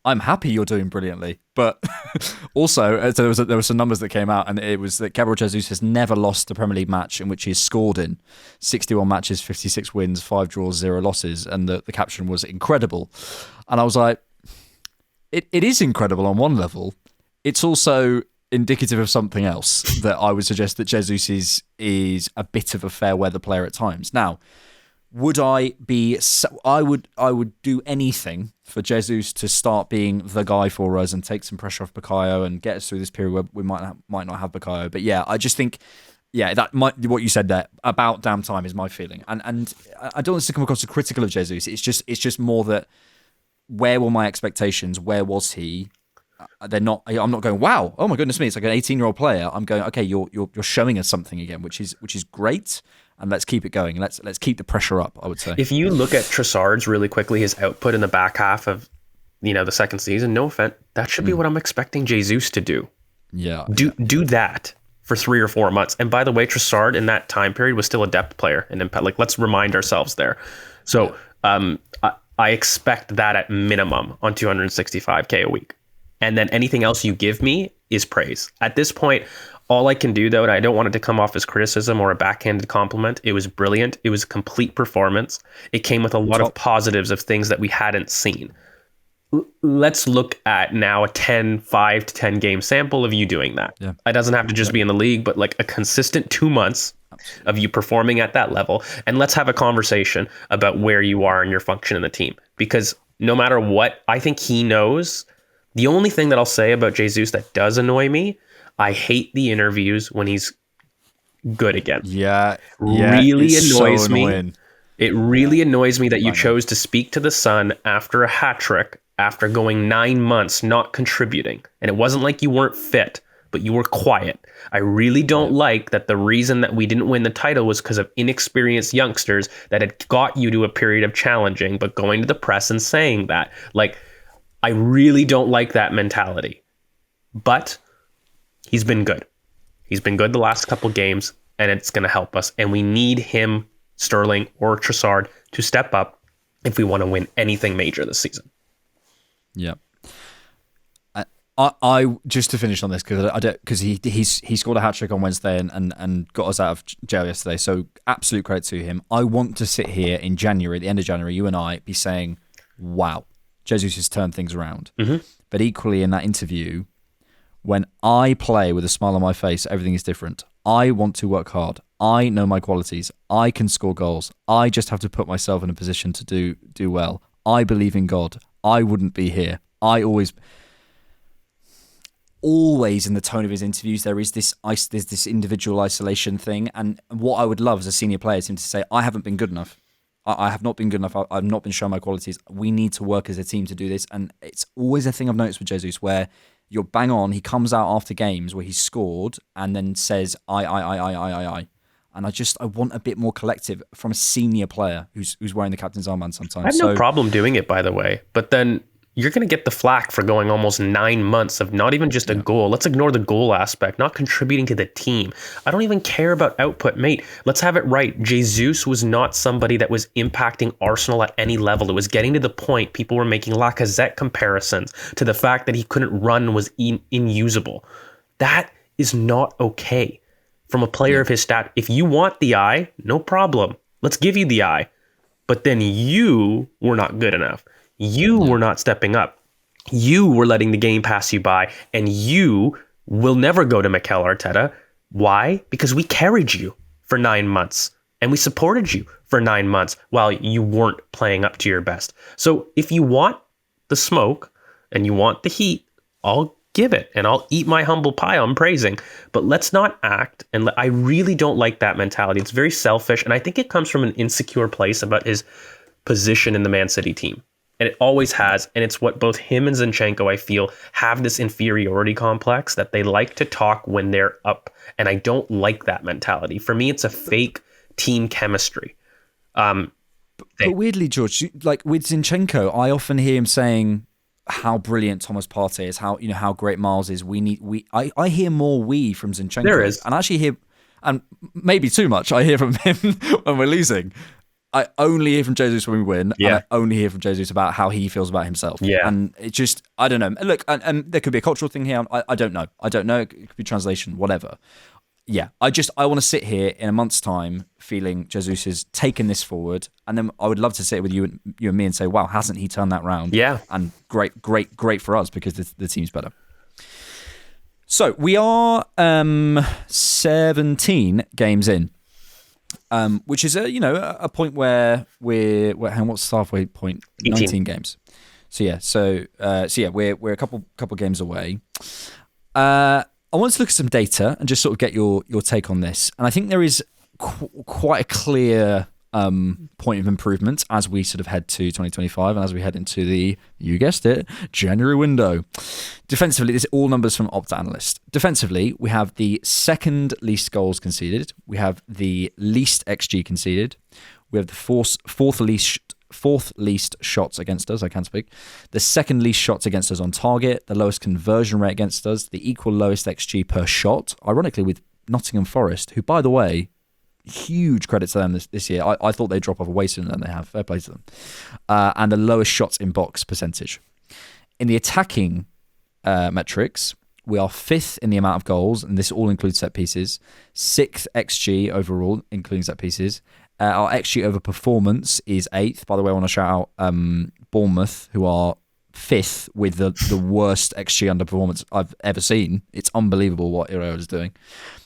you're doing brilliantly. But also, there were some numbers that came out, and it was that Gabriel Jesus has never lost a Premier League match in which he has scored in. 61 matches, 56 wins, 5 draws, 0 losses. And the caption was incredible. And I was like, it is incredible on one level. It's also indicative of something else that I would suggest that Jesus is a bit of a fair weather player at times. Now, would I be? I would do anything for Jesus to start being the guy for us and take some pressure off Bukayo and get us through this period where we might not have Bukayo. But yeah, I just think what you said there about damn time is my feeling, and I don't want this to come across as critical of Jesus. It's just more that where were my expectations? Where was he? They're not. I'm not going, wow, oh my goodness me, it's like an 18-year-old player. I'm going, okay, you're showing us something again, which is great, and let's keep it going. Let's keep the pressure up, I would say. If you look at Trossard's really quickly, his output in the back half of the second season, no offense, that should be what I'm expecting Jesus to do. Yeah. Do that for 3 or 4 months. And by the way, Trossard in that time period was still a depth player and impact. Like, let's remind ourselves there. So I expect that at minimum on 265K a week. And then anything else you give me is praise. At this point, all I can do, though, and I don't want it to come off as criticism or a backhanded compliment, it was brilliant. It was a complete performance. It came with a lot of positives of things that we hadn't seen. Let's look at now a 5 to 10 game sample of you doing that. Yeah. It doesn't have to just be in the league, but like a consistent 2 months of you performing at that level. And let's have a conversation about where you are in your function in the team. Because no matter what, I think he knows. The only thing that I'll say about Jesus that does annoy me, I hate the interviews when he's good again. Yeah. Really annoys me. It really annoys me that you chose to speak to the Sun after a hat trick, after going 9 months not contributing. And it wasn't like you weren't fit, but you were quiet. I really don't like that the reason that we didn't win the title was because of inexperienced youngsters that had got you to a period of challenging, but going to the press and saying that. Like, I really don't like that mentality. But he's been good. He's been good the last couple games, and it's going to help us. And we need him, Sterling or Trossard, to step up if we want to win anything major this season. Yeah. I just to finish on this because he scored a hat trick on Wednesday and got us out of jail yesterday. So absolute credit to him. I want to sit here in January, at the end of January, you and I be saying, "Wow, Jesus has turned things around." Mm-hmm. But equally in that interview, when I play with a smile on my face, everything is different. I want to work hard. I know my qualities. I can score goals. I just have to put myself in a position to do well. I believe in God. I wouldn't be here. Always in the tone of his interviews, there's this individual isolation thing. And what I would love as a senior player is him to say, I haven't been good enough. I have not been good enough. I've not been shown my qualities. We need to work as a team to do this. And it's always a thing I've noticed with Jesus where you're bang on. He comes out after games where he's scored and then says, I. And I want a bit more collective from a senior player who's wearing the captain's armband sometimes. I have no problem doing it, by the way. But then you're going to get the flack for going almost 9 months of not even just a goal. Let's ignore the goal aspect, not contributing to the team. I don't even care about output, mate. Let's have it right. Jesus was not somebody that was impacting Arsenal at any level. It was getting to the point people were making Lacazette comparisons to the fact that he couldn't run, was inusable. That is not okay from a player of his stat. If you want the eye, no problem. Let's give you the eye. But then you were not good enough. You were not stepping up. You were letting the game pass you by, and you will never go to Mikel Arteta. Why? Because we carried you for 9 months, and we supported you for 9 months while you weren't playing up to your best. So if you want the smoke and you want the heat, I'll give it, and I'll eat my humble pie. I'm praising. But let's not act, and I really don't like that mentality. It's very selfish, and I think it comes from an insecure place about his position in the Man City team. And it always has. And it's what both him and Zinchenko, I feel, have this inferiority complex that they like to talk when they're up. And I don't like that mentality. For me, it's a fake team chemistry. But weirdly, George, like with Zinchenko, I often hear him saying how brilliant Thomas Partey is, how great Miles is. I hear more we from Zinchenko. There is. And I actually and maybe too much, I hear from him when we're losing. I only hear from Jesus when we win, and I only hear from Jesus about how he feels about himself. Yeah. And it just, I don't know. Look, and there could be a cultural thing here. I don't know. I don't know. It could be translation, whatever. Yeah, I want to sit here in a month's time feeling Jesus has taken this forward, and then I would love to sit with you and me and say, wow, hasn't he turned that round? Yeah. And great for us because the team's better. So we are 17 games in. Which is a point where what's the halfway point? 19 games. So we're a couple games away. I wanted to look at some data and just sort of get your take on this. And I think there is quite a clear point of improvement as we sort of head to 2025 and as we head into the, you guessed it, January window. Defensively, this is all numbers from Opta Analyst. Defensively, we have the second least goals conceded. We have the least XG conceded. We have the fourth least shots against us. I can't speak. The second least shots against us on target. The lowest conversion rate against us. The equal lowest XG per shot. Ironically, with Nottingham Forest, who, by the way, huge credit to them this year. I thought they'd drop off way sooner than they have. Fair play to them. And the lowest shots in box percentage. In the attacking metrics, we are 5th in the amount of goals, and this all includes set pieces. 6th XG overall, including set pieces. Our XG over performance is 8th. By the way, I want to shout out Bournemouth, who are 5th with the worst XG underperformance I've ever seen. It's unbelievable what Iraola is doing.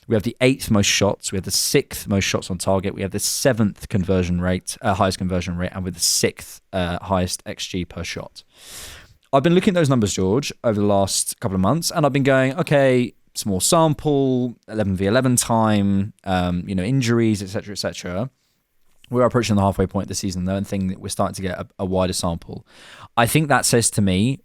We have the 8th most shots. We have the 6th most shots on target. We have the 7th conversion rate, highest conversion rate, and with the 6th highest XG per shot. I've been looking at those numbers, George, over the last couple of months, and I've been going, okay, small sample, 11v11 time, injuries, etc., etc. We're approaching the halfway point of the season, though, and think that we're starting to get a wider sample. I think that says to me,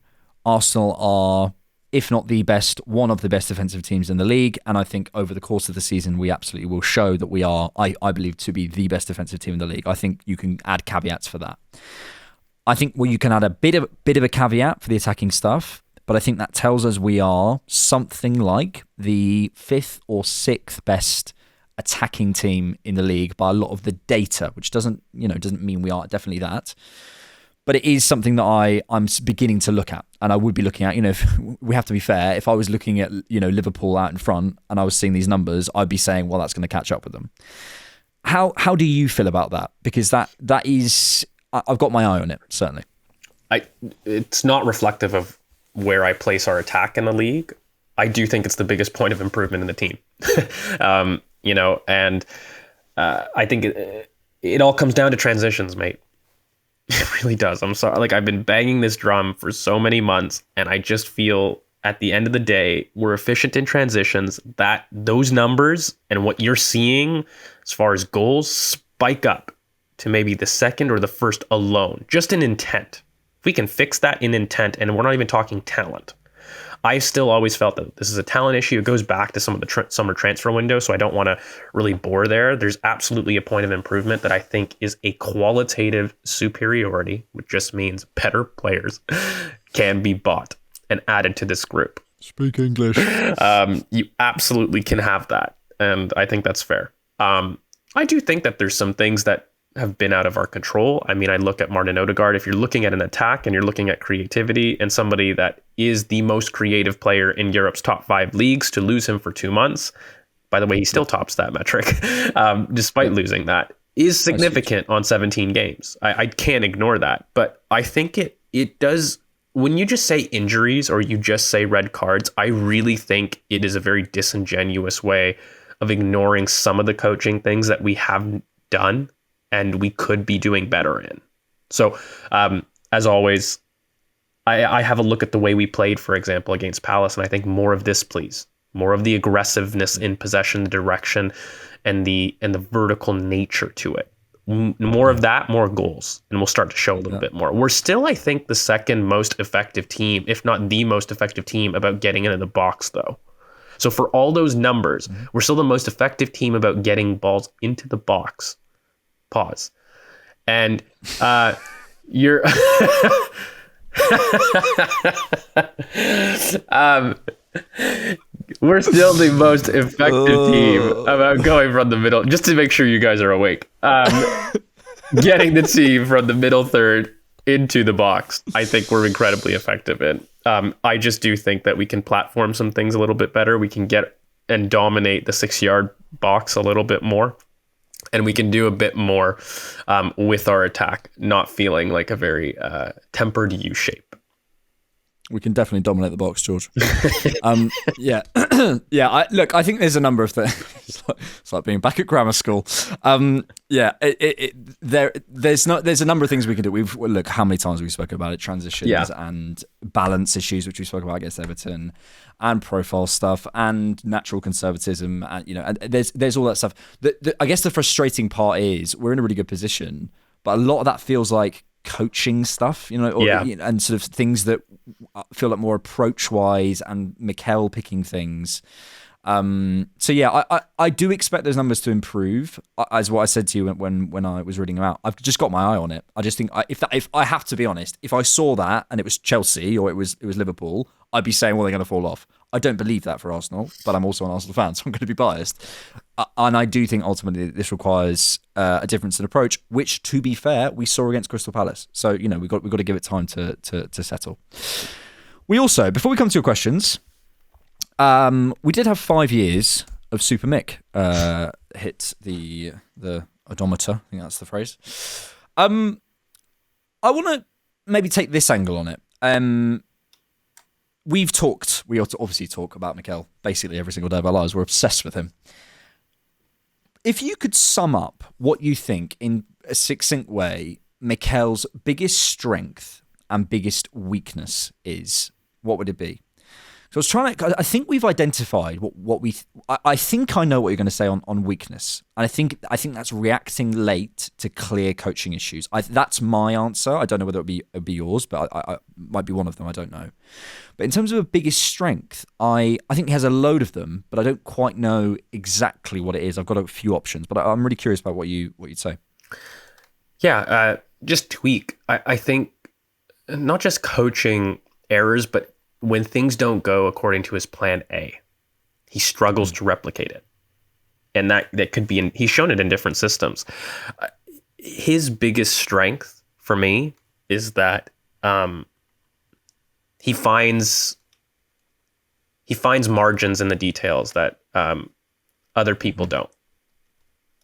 Arsenal are, if not the best, one of the best defensive teams in the league. And I think over the course of the season, we absolutely will show that we are, I believe, to be the best defensive team in the league. I think you can add caveats for that. I think you can add a bit of a caveat for the attacking stuff, but I think that tells us we are something like the 5th or 6th best attacking team in the league by a lot of the data, which doesn't mean we are definitely that. But it is something that I'm beginning to look at, and I would be looking at, if we have to be fair, if I was looking at, Liverpool out in front and I was seeing these numbers, I'd be saying, well, that's going to catch up with them. How do you feel about that? Because that is, I've got my eye on it, certainly. It's not reflective of where I place our attack in the league. I do think it's the biggest point of improvement in the team. I think it all comes down to transitions, mate. It really does. I'm sorry. I've been banging this drum for so many months, and I just feel at the end of the day, we're efficient in transitions. That those numbers and what you're seeing as far as goals spike up to maybe the second or the first alone, just in intent. If we can fix that in intent, and we're not even talking talent. I still always felt that this is a talent issue. It goes back to some of the summer transfer window, so I don't want to really bore there. There's absolutely a point of improvement that I think is a qualitative superiority, which just means better players can be bought and added to this group. Speak English. You absolutely can have that, and I think that's fair. I do think that there's some things that have been out of our control. I mean, I look at Martin Odegaard. If you're looking at an attack and you're looking at creativity and somebody that is the most creative player in Europe's top 5 leagues, to lose him for 2 month, by the way, he still tops that metric, despite losing that, is significant on 17 games. I can't ignore that. But I think it does, when you just say injuries or you just say red cards, I really think it is a very disingenuous way of ignoring some of the coaching things that we have done and we could be doing better in. So, as always, I have a look at the way we played, for example, against Palace, and I think more of this, please. More of the aggressiveness in possession, the direction, and the vertical nature to it. More of that, more goals, and we'll start to show a little bit more. We're still, I think, the second most effective team, if not the most effective team, about getting into the box, though. So for all those numbers, we're still the most effective team about getting balls into the box. Pause. And you're We're still the most effective team about going from the middle, just to make sure you guys are awake. Getting the team from the middle third into the box, I think we're incredibly effective in. I just do think that we can platform some things a little bit better. We can get and dominate the 6-yard box a little bit more. And we can do a bit more with our attack, not feeling like a very tempered U shape. We can definitely dominate the box, George. Yeah. Yeah. I think there's a number of things. It's like being back at grammar school. Yeah. There's a number of things we can do. Look how many times we've spoken about it: transitions and balance issues, which we spoke about against Everton, and profile stuff, and natural conservatism, and and there's all that stuff. I guess the frustrating part is we're in a really good position, but a lot of that feels like coaching stuff, and sort of things that feel like more approach-wise, and Mikel picking things. So yeah, I do expect those numbers to improve, as what I said to you when I was reading them out. I've just got my eye on it. I just think if I have to be honest, if I saw that and it was Chelsea or it was Liverpool, I'd be saying, well, they're going to fall off. I don't believe that for Arsenal, but I'm also an Arsenal fan, so I'm going to be biased. And I do think ultimately this requires a difference in approach, which, to be fair, we saw against Crystal Palace. So we've got to give it time to settle. We also, before we come to your questions, we did have 5 years of Super Mick hit the odometer. I think that's the phrase. I want to maybe take this angle on it. We obviously talk about Mikel basically every single day of our lives. We're obsessed with him. If you could sum up what you think in a succinct way, Mikel's biggest strength and biggest weakness is, what would it be? So I think we've identified I think I know what you're going to say on weakness. And I think that's reacting late to clear coaching issues. That's my answer. I don't know whether it'd be yours, but I might be one of them. I don't know. But in terms of a biggest strength, I think he has a load of them, but I don't quite know exactly what it is. I've got a few options, but I'm really curious about what you'd say. Yeah, just tweak. I think not just coaching errors, but when things don't go according to his plan A, he struggles to replicate it. And that could be he's shown it in different systems. His biggest strength for me is that he finds margins in the details that other people don't.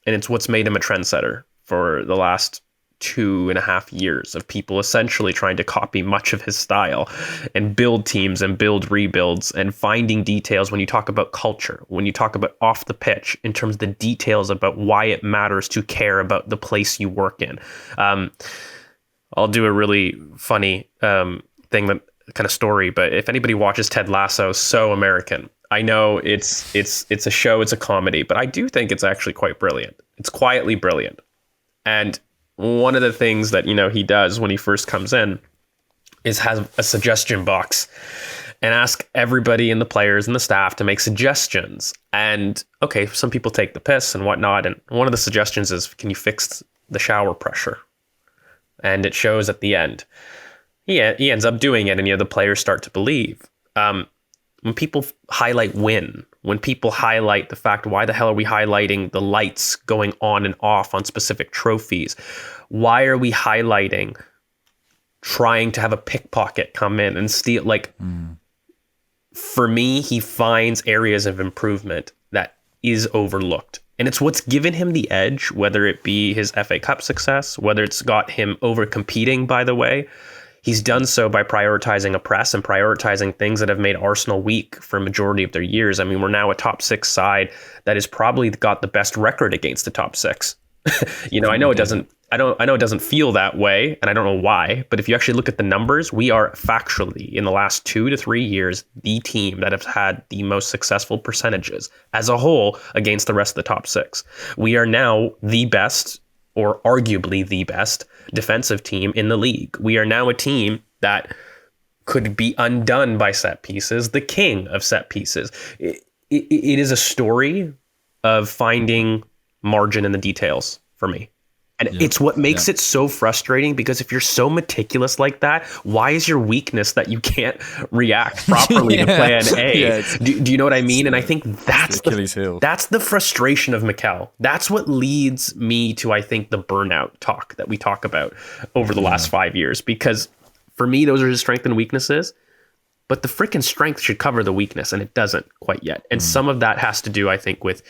And it's what's made him a trendsetter for the last 2.5 years of people essentially trying to copy much of his style and build teams and build rebuilds and finding details when you talk about culture, when you talk about off the pitch, in terms of the details about why it matters to care about the place you work in. I'll do a really funny thing, that kind of story, but if anybody watches Ted Lasso, so American. I know it's a show, it's a comedy, but I do think it's actually quite brilliant. It's quietly brilliant. And one of the things that, he does when he first comes in is have a suggestion box and ask everybody and the players and the staff to make suggestions. And okay, some people take the piss and whatnot. And one of the suggestions is, can you fix the shower pressure? And it shows at the end. He ends up doing it, and the players start to believe. When people highlight win, when people highlight the fact, why the hell are we highlighting the lights going on and off on specific trophies? Why are we highlighting trying to have a pickpocket come in and steal? For me, he finds areas of improvement that is overlooked. And it's what's given him the edge, whether it be his FA Cup success, whether it's got him over competing, by the way. He's done so by prioritizing a press and prioritizing things that have made Arsenal weak for a majority of their years. I mean, we're now a top 6 side that has probably got the best record against the top 6. I know it doesn't. I know it doesn't feel that way, and I don't know why. But if you actually look at the numbers, we are factually, in the last 2 to 3 years, the team that has had the most successful percentages as a whole against the rest of the top 6. We are now the best, or arguably the best, defensive team in the league. We are now a team that could be undone by set pieces, the king of set pieces. It is a story of finding margin in the details for me. And it's what makes it so frustrating, because if you're so meticulous like that, why is your weakness that you can't react properly to plan A? Do you know what I mean? And I think that's the frustration of Mikel. That's what leads me to, I think, the burnout talk that we talk about over the last 5 years. Because for me, those are his strengths and weaknesses. But the freaking strength should cover the weakness, and it doesn't quite yet. And some of that has to do, I think, with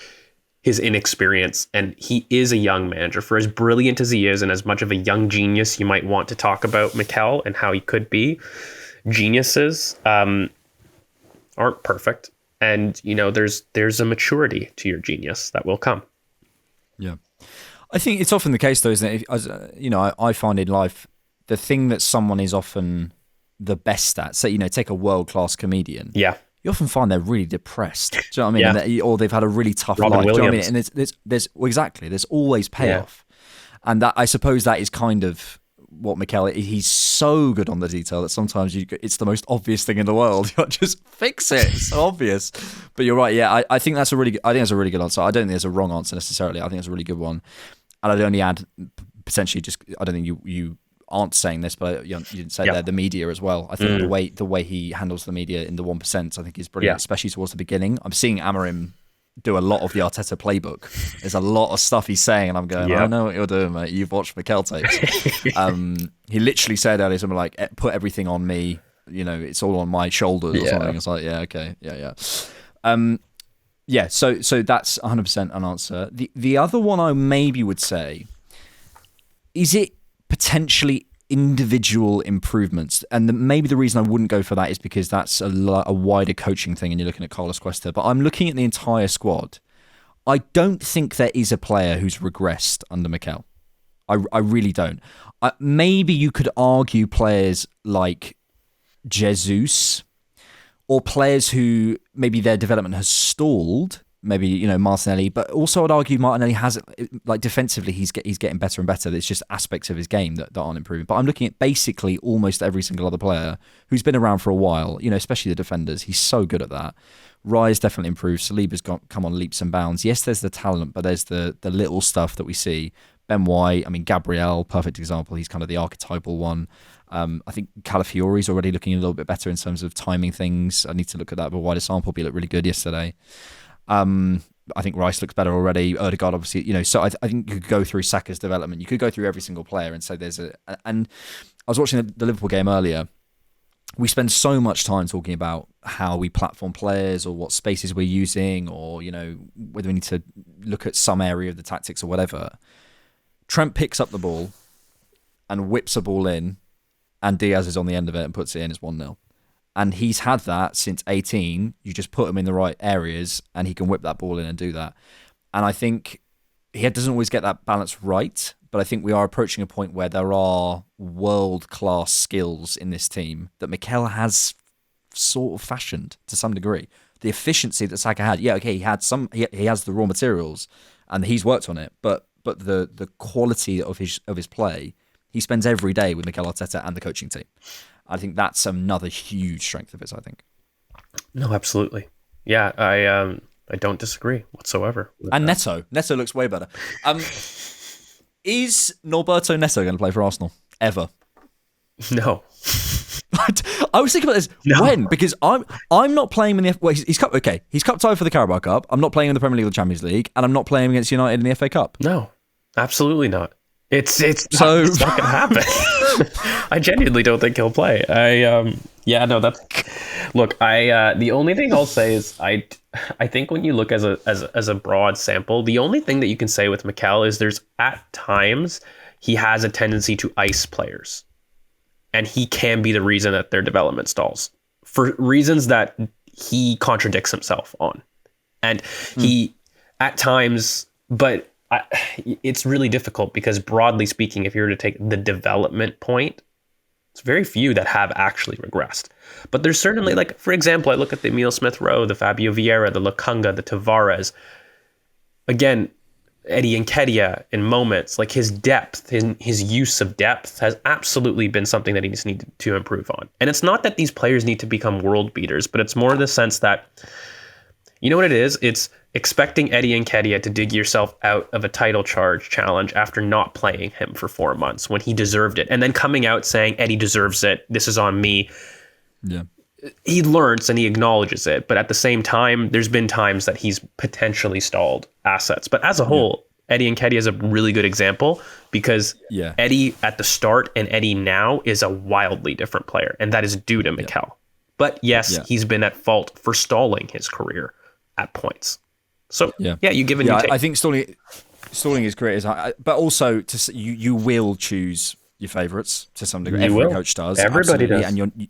his inexperience, and he is a young manager. For as brilliant as he is, and as much of a young genius you might want to talk about Mikel and how he could be, geniuses aren't perfect, and there's a maturity to your genius that will come. Yeah, I think it's often the case, though, isn't it? I find in life the thing that someone is often the best at. So take a world-class comedian. Yeah. You often find they're really depressed. Do you know what I mean? Or they've had a really tough life. Williams. Do you know what I mean? And there's always payoff. Yeah. And that, I suppose, that is kind of what Mikel, he's so good on the detail that sometimes it's the most obvious thing in the world. You just fix it. It's so obvious. But you're right. Yeah, I think that's a really good answer. I don't think there's a wrong answer necessarily. I think it's a really good one. And I'd only add potentially I don't think you aren't saying this, but you didn't say the media as well. I think the way he handles the media in the 1%, I think is brilliant, especially towards the beginning. I'm seeing Amorim do a lot of the Arteta playbook. There's a lot of stuff he's saying, and I'm going, I know what you're doing, mate. You've watched Mikel tapes. He literally said earlier something like, put everything on me. It's all on my shoulders or something. It's like, okay, So that's 100% an answer. The other one I maybe would say, is it potentially individual improvements? And maybe the reason I wouldn't go for that is because that's a wider coaching thing, and you're looking at Carlos Cuesta. But I'm looking at the entire squad. I don't think there is a player who's regressed under Mikel. I really don't. Maybe you could argue players like Jesus, or players who maybe their development has stalled. Maybe Martinelli, but also I'd argue Martinelli has, like, defensively he's getting better and better. There's just aspects of his game that aren't improving. But I'm looking at basically almost every single other player who's been around for a while. Especially the defenders. He's so good at that. Rye's definitely improved. Saliba's come on leaps and bounds. Yes, there's the talent, but there's the little stuff that we see. Ben White, Gabriel, perfect example. He's kind of the archetypal one. I think Calafiori's already looking a little bit better in terms of timing things. I need to look at that with a wider sample. But he looked really good yesterday. I think Rice looks better already. Odegaard, obviously, so I think you could go through Saka's development. You could go through every single player and say and I was watching the Liverpool game earlier. We spend so much time talking about how we platform players, or what spaces we're using, or, whether we need to look at some area of the tactics or whatever. Trent picks up the ball and whips a ball in, and Diaz is on the end of it and puts it in. It's 1-0. And he's had that since 18. You just put him in the right areas and he can whip that ball in and do that. And I think he doesn't always get that balance right, but I think we are approaching a point where there are world-class skills in this team that Mikel has sort of fashioned to some degree. The efficiency that Saka had, he has the raw materials and he's worked on it, but the quality of his play, he spends every day with Mikel Arteta and the coaching team. I think that's another huge strength of his, I think. No, absolutely. Yeah, I don't disagree whatsoever. And Neto. Neto looks way better. Is Norberto Neto going to play for Arsenal? Ever? No. I was thinking about this. No. When? Because I'm not playing him in the... Well, he's cup tied for the Carabao Cup. I'm not playing in the Premier League or the Champions League. And I'm not playing against United in the FA Cup. No, absolutely not. It's not going to happen. I genuinely don't think he'll play. The only thing I'll say is I think when you look as a broad sample, the only thing that you can say with Mikel is there's at times he has a tendency to ice players, and he can be the reason that their development stalls for reasons that he contradicts himself on, and he at times, but. It's really difficult because, broadly speaking, if you were to take the development point, it's very few that have actually regressed. But there's certainly, like, for example, I look at the Emile Smith-Rowe, the Fabio Vieira, the Lokonga, the Tavares. Again, Eddie Nketiah in moments, like his depth, his use of depth has absolutely been something that he just needs to improve on. And it's not that these players need to become world beaters, but it's more in the sense that, you know what it is? It's expecting Eddie Nketiah to dig yourself out of a title charge challenge after not playing him for 4 months when he deserved it, and then coming out saying Eddie deserves it, this is on me. Yeah. He learns and he acknowledges it, but at the same time, there's been times that he's potentially stalled assets. But as a whole, Eddie Nketiah is a really good example because Eddie at the start and Eddie now is a wildly different player, and that is due to Mikel. But yes, he's been at fault for stalling his career at points. So you give and you take. I think stalling his career is, but also you will choose your favourites to some degree. Every coach does. Everybody does, and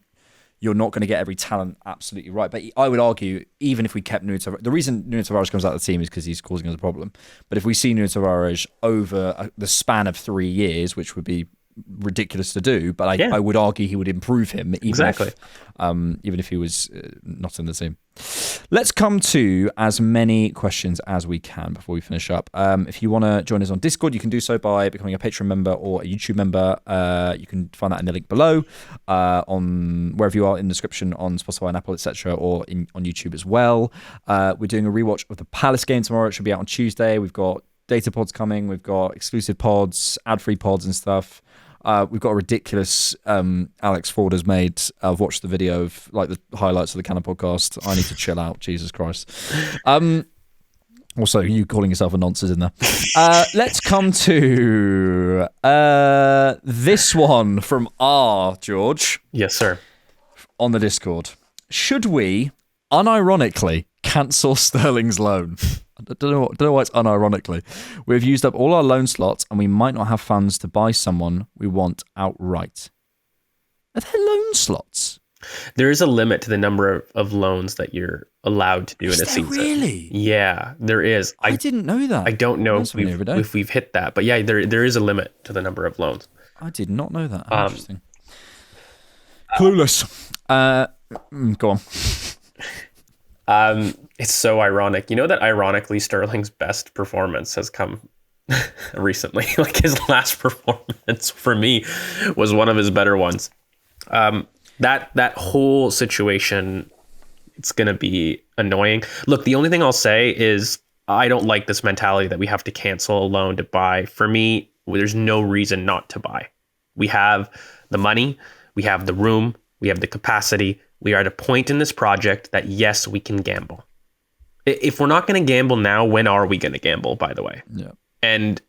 you're not going to get every talent absolutely right. But I would argue, even if we kept Nuno Tavares, the reason Nuno Tavares comes out of the team is because he's causing us a problem. But if we see Nuno Tavares over the span of 3 years, which would be ridiculous to do, but I would argue he would improve him, even if he was not in the team. Let's come to as many questions as we can before we finish up. If you want to join us on Discord, you can do so by becoming a Patreon member or a YouTube member. You can find that in the link below, on wherever you are in the description on Spotify and Apple, etc., or on YouTube as well. We're doing a rewatch of the Palace game tomorrow. It should be out on Tuesday. We've got data pods coming. We've got exclusive pods, ad-free pods and stuff. We've got a ridiculous Alex Ford has made. I've watched the video of like the highlights of the Cannon podcast. I need to chill out. Jesus Christ. Also, you calling yourself a nonsense in there. Let's come to this one from George. Yes, sir. On the Discord. Should we unironically cancel Sterling's loan? I don't know why it's unironically. We've used up all our loan slots and we might not have funds to buy someone we want outright. Are there loan slots? There is a limit to the number of loans that you're allowed to do in a season. Really? Yeah, there is. I didn't know that. I don't know if we've hit that, but yeah, there is a limit to the number of loans. I did not know that. Interesting. Clueless. Go on. It's so ironic. You know that ironically Sterling's best performance has come recently. Like his last performance for me was one of his better ones. That whole situation, it's going to be annoying. Look, the only thing I'll say is I don't like this mentality that we have to cancel a loan to buy. For me, there's no reason not to buy. We have the money, we have the room, we have the capacity. We are at a point in this project that, yes, we can gamble. If we're not going to gamble now, when are we going to gamble, by the way? Yeah. And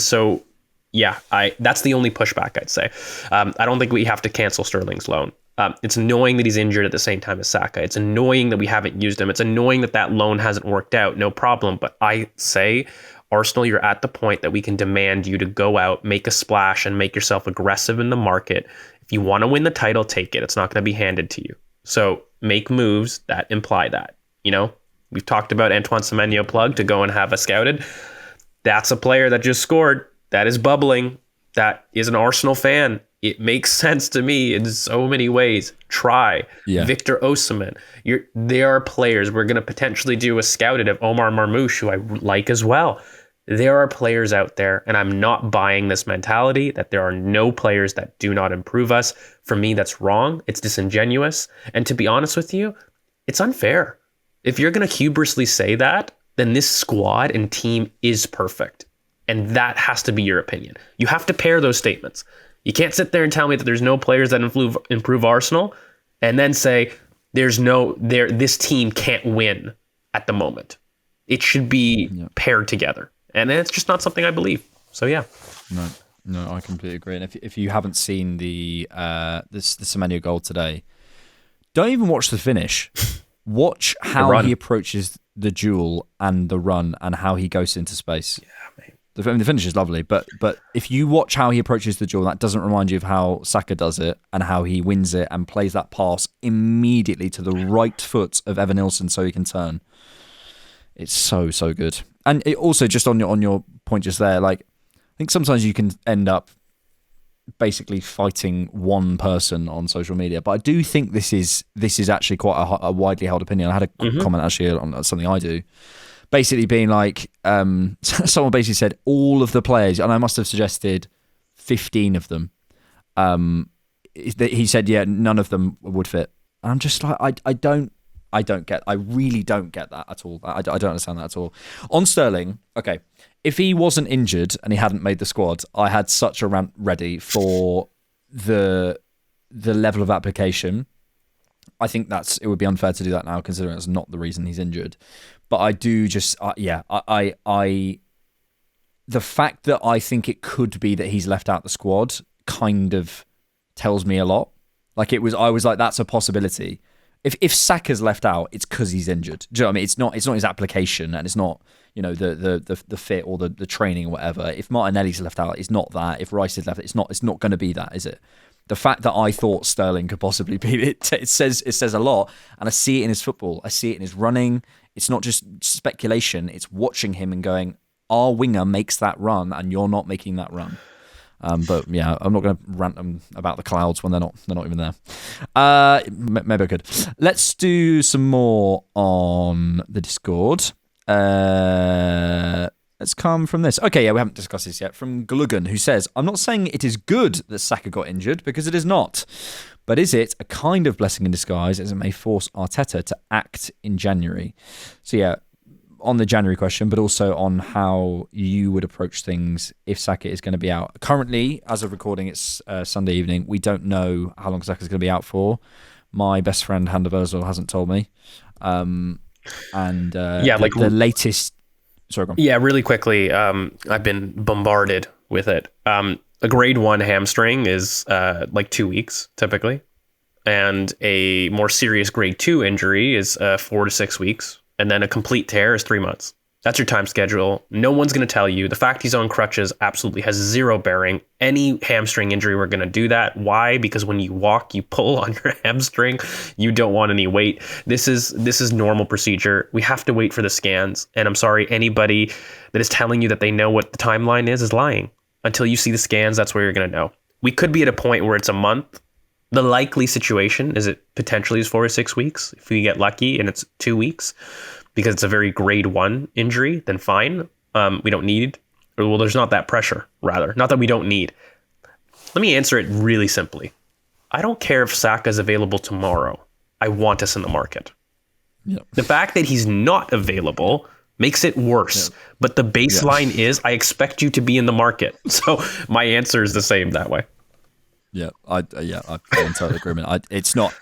so, yeah, that's the only pushback I'd say. I don't think we have to cancel Sterling's loan. It's annoying that he's injured at the same time as Saka. It's annoying that we haven't used him. It's annoying that loan hasn't worked out. No problem. But I say, Arsenal, you're at the point that we can demand you to go out, make a splash, and make yourself aggressive in the market. If you want to win the title, take it. It's not going to be handed to you. So make moves that imply that. You know, we've talked about Antoine Semenyo plug to go and have a scouted. That's a player that just scored. That is bubbling. That is an Arsenal fan. It makes sense to me in so many ways. Try. Yeah. Victor Osimhen. There are players. We're going to potentially do a scouted of Omar Marmoush, who I like as well. There are players out there, and I'm not buying this mentality that there are no players that do not improve us. For me, that's wrong. It's disingenuous. And to be honest with you, it's unfair. If you're going to hubrisly say that, then this squad and team is perfect. And that has to be your opinion. You have to pair those statements. You can't sit there and tell me that there's no players that improve Arsenal and then say this team can't win at the moment. It should be paired together. And it's just not something I believe. So, yeah. No, I completely agree. And if you haven't seen the Semenyo goal today, don't even watch the finish. Watch how he approaches the duel and the run and how he goes into space. Yeah, mate. The finish is lovely, but if you watch how he approaches the duel, that doesn't remind you of how Saka does it and how he wins it and plays that pass immediately to the right foot of Evan Nilsson so he can turn. It's so good. And it also, just on your point just there, like I think sometimes you can end up basically fighting one person on social media, but I do think this is actually quite a widely held opinion. I had a comment actually on something I do, basically being like, someone basically said all of the players, and I must have suggested 15 of them. He said, yeah, none of them would fit. And I'm just like, I don't I really don't get that at all. I don't understand that at all. On Sterling, okay, if he wasn't injured and he hadn't made the squad, I had such a rant ready for the level of application. I think it would be unfair to do that now, considering it's not the reason he's injured. But I do just, the fact that I think it could be that he's left out the squad kind of tells me a lot. Like I was like, that's a possibility. If Saka's left out, it's because he's injured. Do you know what I mean? It's not his application, and it's not the fit or the training or whatever. If Martinelli's left out, it's not that. If Rice is left, it's not going to be that, is it? The fact that I thought Sterling could possibly be it says a lot, and I see it in his football. I see it in his running. It's not just speculation. It's watching him and going, our winger makes that run, and you're not making that run. But yeah, I'm not going to rant about the clouds when they're not even there. Maybe I could. Let's do some more on the Discord. Let's come from this. Okay, yeah, we haven't discussed this yet. From Gluggen, who says, I'm not saying it is good that Saka got injured, because it is not. But is it a kind of blessing in disguise, as it may force Arteta to act in January? So yeah, on the January question, but also on how you would approach things if Saka is going to be out. Currently, as of recording, it's Sunday evening. We don't know how long Saka is going to be out for. My best friend, Handa Verzal, hasn't told me. The latest... Sorry, go on. Yeah, really quickly, I've been bombarded with it. A grade 1 hamstring is 2 weeks, typically. And a more serious grade 2 injury is 4 to 6 weeks. And then a complete tear is 3 months. That's your time schedule. No one's going to tell you. The fact he's on crutches absolutely has zero bearing. Any hamstring injury, we're going to do that. Why? Because when you walk, you pull on your hamstring. You don't want any weight. This is normal procedure. We have to wait for the scans. And I'm sorry, anybody that is telling you that they know what the timeline is lying. Until you see the scans, that's where you're going to know. We could be at a point where it's a month. The likely situation is it potentially is 4 or 6 weeks. If we get lucky and it's 2 weeks, because it's a very grade 1 injury, then fine. We don't need, well, there's not that pressure, rather. Not that we don't need. Let me answer it really simply. I don't care if Saka's available tomorrow. I want us in the market. Yep. The fact that he's not available makes it worse. Yep. But the baseline is I expect you to be in the market. So my answer is the same that way. Yeah, I'm in total agreement. It's not,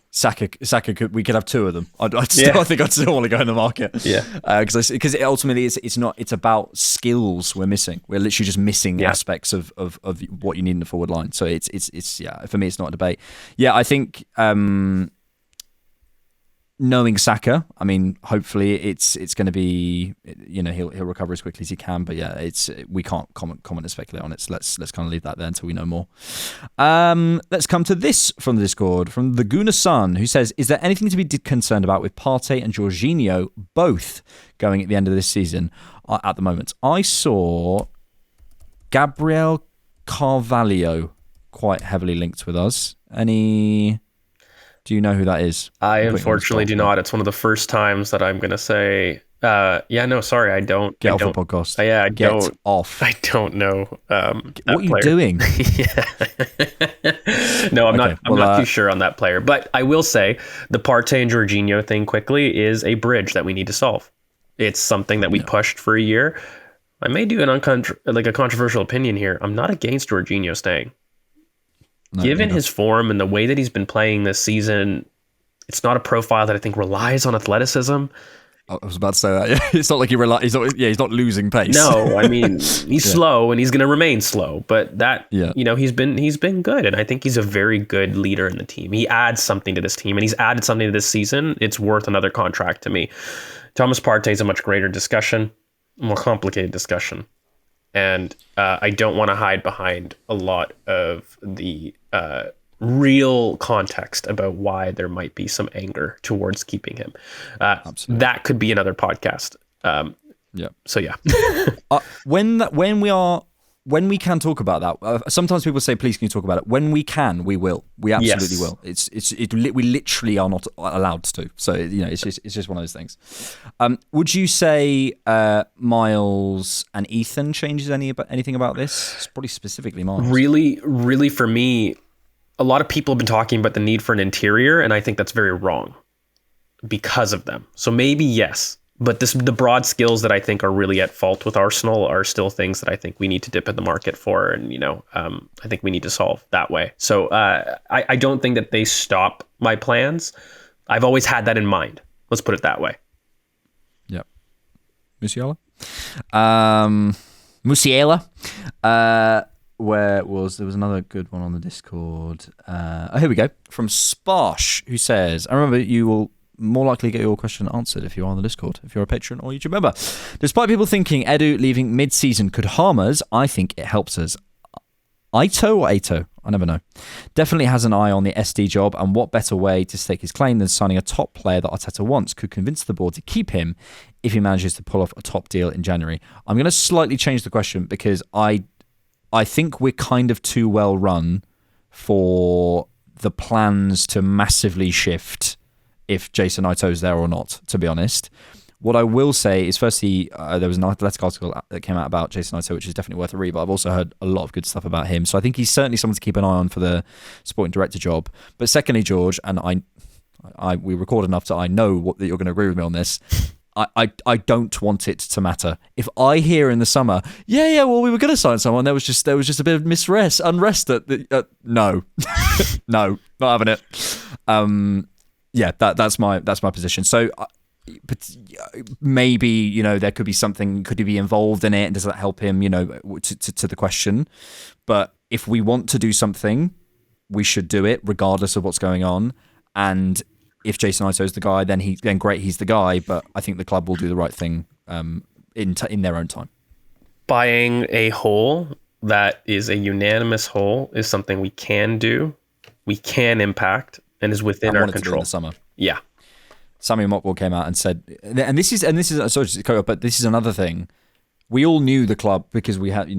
Saka could, we could have 2 of them. I think I'd still want to go in the market. Yeah, because ultimately it's about skills we're missing. We're literally just missing aspects of what you need in the forward line. So it's for me it's not a debate. Yeah, I think knowing Saka, I mean, hopefully it's going to be, he'll recover as quickly as he can. But yeah, we can't comment and speculate on it. So let's kind of leave that there until we know more. Let's come to this from the Discord, from the Guna Sun, who says, is there anything to be concerned about with Partey and Jorginho both going at the end of this season at the moment? I saw Gabriel Carvalho quite heavily linked with us. Do you know who that is? I unfortunately do not. It's one of the first times that I'm going to say, I don't. Get off the podcast. Get off. I don't know. What are you doing? No, I'm not too sure on that player. But I will say the Partey and Jorginho thing quickly is a bridge that we need to solve. It's something that we pushed for a year. I may do a controversial opinion here. I'm not against Jorginho staying. No, given his form and the way that he's been playing this season, it's not a profile that I think relies on athleticism. I was about to say that. Yeah. It's not like he's not losing pace. No, I mean, he's slow and he's going to remain slow, but he's been good. And I think he's a very good leader in the team. He adds something to this team, and he's added something to this season. It's worth another contract to me. Thomas Partey is a much greater discussion, more complicated discussion. And I don't want to hide behind a lot of the real context about why there might be some anger towards keeping him. That could be another podcast. So yeah. When we can talk about that, sometimes people say, please can you talk about it? When we can, we will. We absolutely will. We literally are not allowed to. So, it's just one of those things. Would you say Miles and Ethan changes anything about this? It's probably specifically Miles. Really, really for me, a lot of people have been talking about the need for an interior, and I think that's very wrong. because of them. So maybe yes, but the broad skills that I think are really at fault with Arsenal are still things that I think we need to dip in the market for, and I think we need to solve that way. So I don't think that they stop my plans. I've always had that in mind. Let's put it that way. Yep. Musiala. There was another good one on the Discord. Here we go. From Sparsh, who says, I remember you will more likely get your question answered if you're on the Discord, if you're a patron or YouTube member. Despite people thinking Edu leaving mid-season could harm us, I think it helps us. Aito or Aito? I never know. Definitely has an eye on the SD job, and what better way to stake his claim than signing a top player that Arteta wants, could convince the board to keep him if he manages to pull off a top deal in January. I'm going to slightly change the question because I think we're kind of too well run for the plans to massively shift if Jason Aito's there or not, to be honest. What I will say is, firstly, there was an Athletic article that came out about Jason Aito, which is definitely worth a read, but I've also heard a lot of good stuff about him. So I think he's certainly someone to keep an eye on for the sporting director job. But secondly, George, and we record enough that I know that you're going to agree with me on this, I don't want it to matter. If I hear in the summer, well, we were going to sign someone, there was just a bit of unrest no, no, not having it. That's my position. So, but maybe there could be something. Could he be involved in it, and does that help him? To the question. But if we want to do something, we should do it regardless of what's going on. And if Jason Ito is the guy, then great, he's the guy. But I think the club will do the right thing in their own time. Buying a hole that is a unanimous hole is something we can do, we can impact, and is within our control. In the summer. Yeah. Sammy Mockwell came out and said, and this is sorry to cut off, but this is another thing. We all knew the club because we had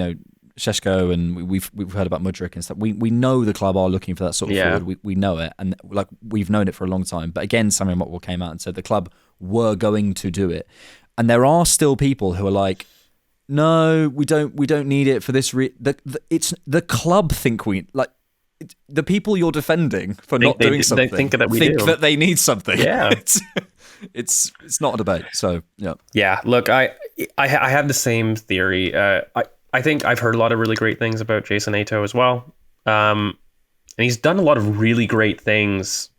Šeško, and we've heard about Mudryk and stuff. We know the club are looking for that sort of forward. We know it, and we've known it for a long time. But again, Sammy Mockwell came out and said the club were going to do it, and there are still people who are like, no, we don't need it for this. It's the club think we like. The people you're defending for not doing something think that they need something. Yeah, it's not a debate. So yeah. Yeah. Look, I have the same theory. I think I've heard a lot of really great things about Jason Aito as well. And he's done a lot of really great things,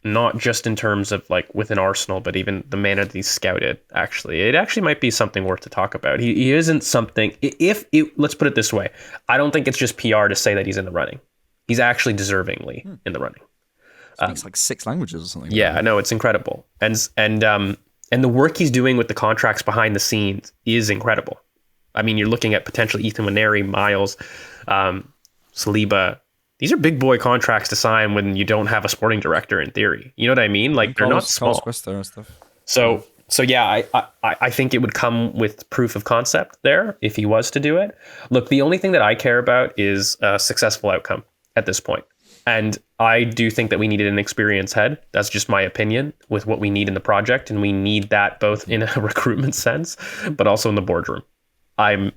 not just in terms of within Arsenal, but even the manner that he's scouted. Actually, it actually might be something worth to talk about. He isn't something. Let's put it this way, I don't think it's just PR to say that he's in the running. He's actually deservingly in the running. Speaks 6 languages or something. Yeah, I know, it's incredible, and the work he's doing with the contracts behind the scenes is incredible. I mean, you're looking at potentially Ethan Nwaneri, Miles, Saliba. These are big boy contracts to sign when you don't have a sporting director. In theory, you know what I mean? They're not small. And stuff. So yeah, I think it would come with proof of concept there if he was to do it. Look, the only thing that I care about is a successful outcome at this point. And I do think that we needed an experienced head. That's just my opinion with what we need in the project. And we need that both in a recruitment sense, but also in the boardroom. I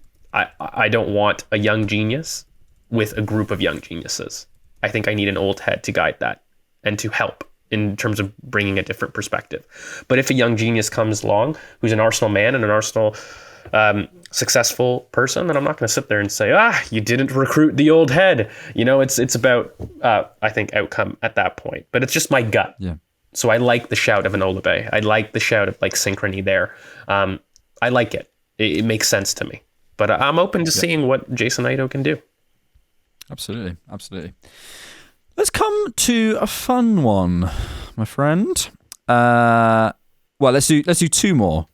don't want a young genius with a group of young geniuses. I think I need an old head to guide that and to help in terms of bringing a different perspective. But if a young genius comes along who's an Arsenal man and an Arsenal successful person, then I'm not going to sit there and say, you didn't recruit the old head. It's about, I think, outcome at that point. But it's just my gut. Yeah. So I like the shout of an Olabe. I like the shout of synchrony there. I like it. It makes sense to me. But I'm open to seeing what Jason Aito can do. Absolutely. Let's come to a fun one, my friend. Well, let's do 2 more.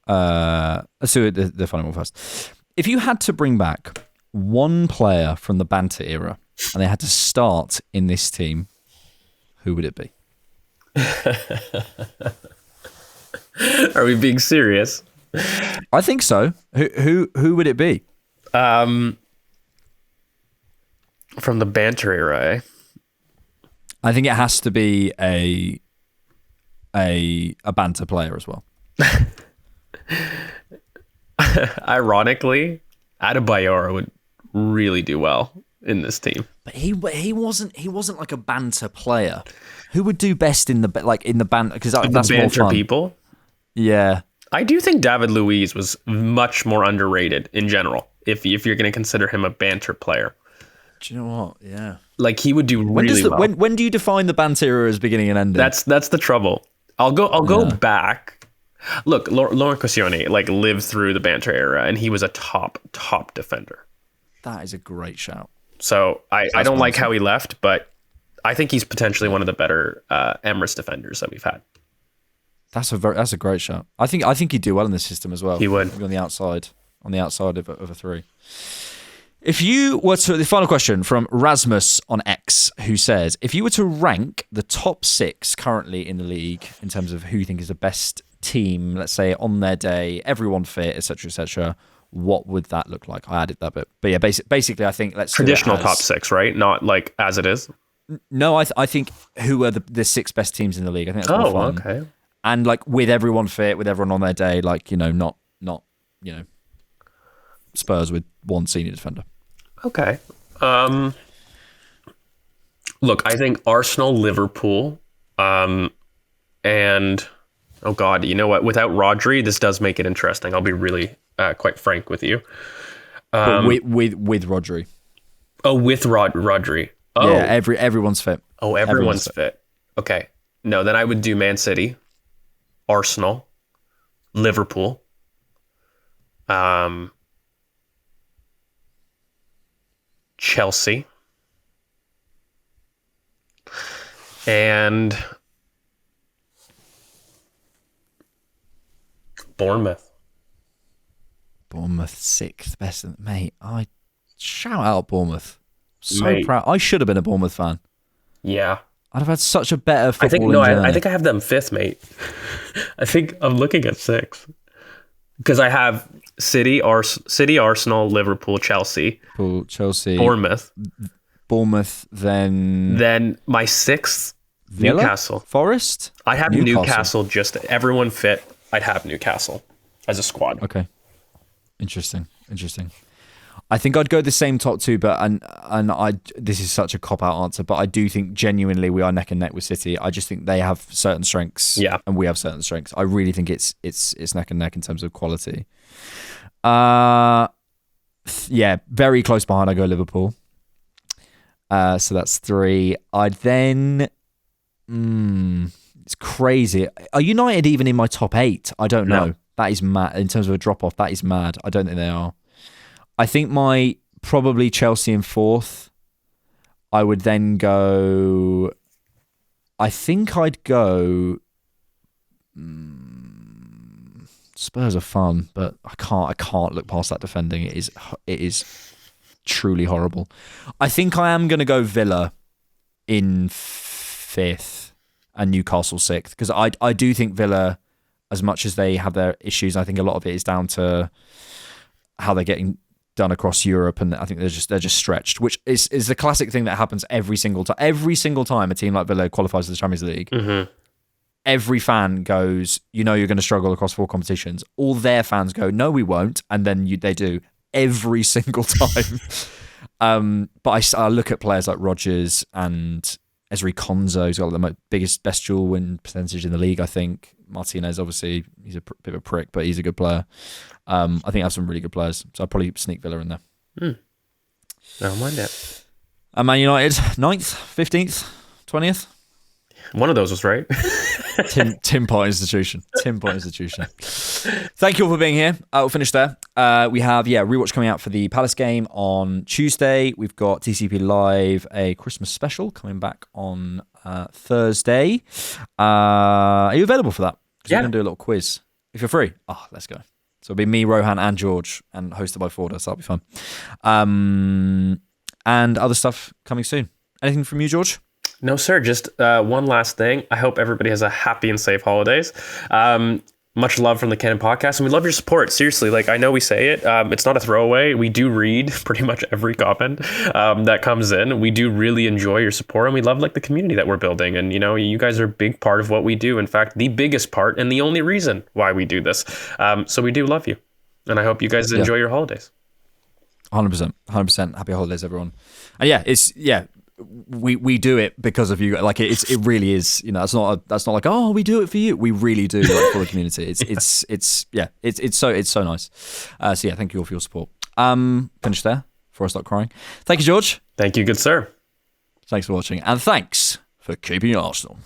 Let's do the final one first. If you had to bring back one player from the banter era and they had to start in this team, who would it be? Are we being serious? I think so. Who would it be? From the banter era, eh? I think it has to be a banter player as well. Ironically, Adebayor would really do well in this team. But he wasn't like a banter player. Who would do best in the banter? Because that's the more banter fun. people. Yeah. I do think David Luiz was much more underrated in general. If you're going to consider him a banter player. Do you know what? Yeah. Like he would do really well. When do you define the banter era as beginning and ending? That's the trouble. I'll go back. Look, Laurent Koscielny lived through the banter era, and he was a top defender. That is a great shout. So I don't like how he left, but I think he's potentially one of the better Emirates defenders that we've had. That's a great shout. I think he'd do well in this system as well. He would. On the outside of a three. If you were to, the final question from Rasmus on X, who says, if you were to rank the top 6 currently in the league in terms of who you think is the best team, let's say on their day, everyone fit, etc., what would that look like? I added that bit, but yeah, basically, I think let's traditional top 6, right? Not like as it is. No, I think who are the 6 best teams in the league. I think that's more fun. Okay. And with everyone fit, with everyone on their day, not Spurs with one senior defender. Okay. Look, I think Arsenal, Liverpool, and oh God, you know what? Without Rodri, this does make it interesting. I'll be really quite frank with you. But with Rodri. Oh, with Rodri. Oh, yeah. Everyone's fit. Oh, everyone's fit. Okay. No, then I would do Man City, Arsenal, Liverpool, Chelsea, and Bournemouth. Bournemouth 6th best, mate. I shout out Bournemouth. So proud. I should have been a Bournemouth fan. Yeah. I'd have had such a better football. I think I have them 5th, mate. I think I'm looking at 6 because I have City, Arsenal, Liverpool, Chelsea, Bournemouth, then my 6th, Villa? Newcastle, Forest. I have Newcastle. Just everyone fit. I'd have Newcastle as a squad. Okay, interesting. I think I'd go the same top 2, but this is such a cop-out answer, but I do think genuinely we are neck and neck with City. I just think they have certain strengths, and we have certain strengths. I really think it's neck and neck in terms of quality. Yeah, very close behind. I go Liverpool. So that's 3. I'd then. It's crazy. Are United even in my top 8? I don't know. No. That is mad. In terms of a drop-off, that is mad. I don't think they are. I think my probably Chelsea in 4th. I would then go. I think I'd go. Spurs are fun, but I can't look past that defending. It is truly horrible. I think I am going to go Villa in 5th and Newcastle 6th because I do think Villa, as much as they have their issues, I think a lot of it is down to how they're getting done across Europe, and I think they're just stretched, which is the classic thing that happens every single time. Every single time a team like Villa qualifies for the Champions League, every fan goes, you're going to struggle across 4 competitions. All their fans go, no, we won't, and then they do every single time. But I look at players like Rodgers and Ezri Konsa, who's got the best dual win percentage in the league, I think. Martinez, obviously, he's a bit of a prick, but he's a good player. I think I have some really good players, so I'll probably sneak Villa in there. Never mind it. And Man United, 9th, 15th, 20th? One of those was right. Tim Pot Institution. Thank you all for being here. We'll finish there. We have, rewatch coming out for the Palace game on Tuesday. We've got TCP Live, a Christmas special coming back on Thursday. Are you available for that? Because we're going to do a little quiz. If you're free, let's go. So it'll be me, Rohan, and George, and hosted by Forder, so that'll be fun. And other stuff coming soon. Anything from you, George? No, sir. Just one last thing. I hope everybody has a happy and safe holidays. Much love from the Cannon Podcast, and we love your support. Seriously, I know we say it. It's not a throwaway. We do read pretty much every comment that comes in. We do really enjoy your support, and we love the community that we're building. And you guys are a big part of what we do. In fact, the biggest part and the only reason why we do this. So we do love you, and I hope you guys enjoy your holidays. 100%, 100%. Happy holidays, everyone. And we do it because of you. Like it really is. You know, that's not like, oh, we do it for you. We really do for the community. It's so nice. So yeah, thank you all for your support. Finish there before I start crying. Thank you, George. Thank you, good sir. Thanks for watching, and thanks for keeping it Arsenal.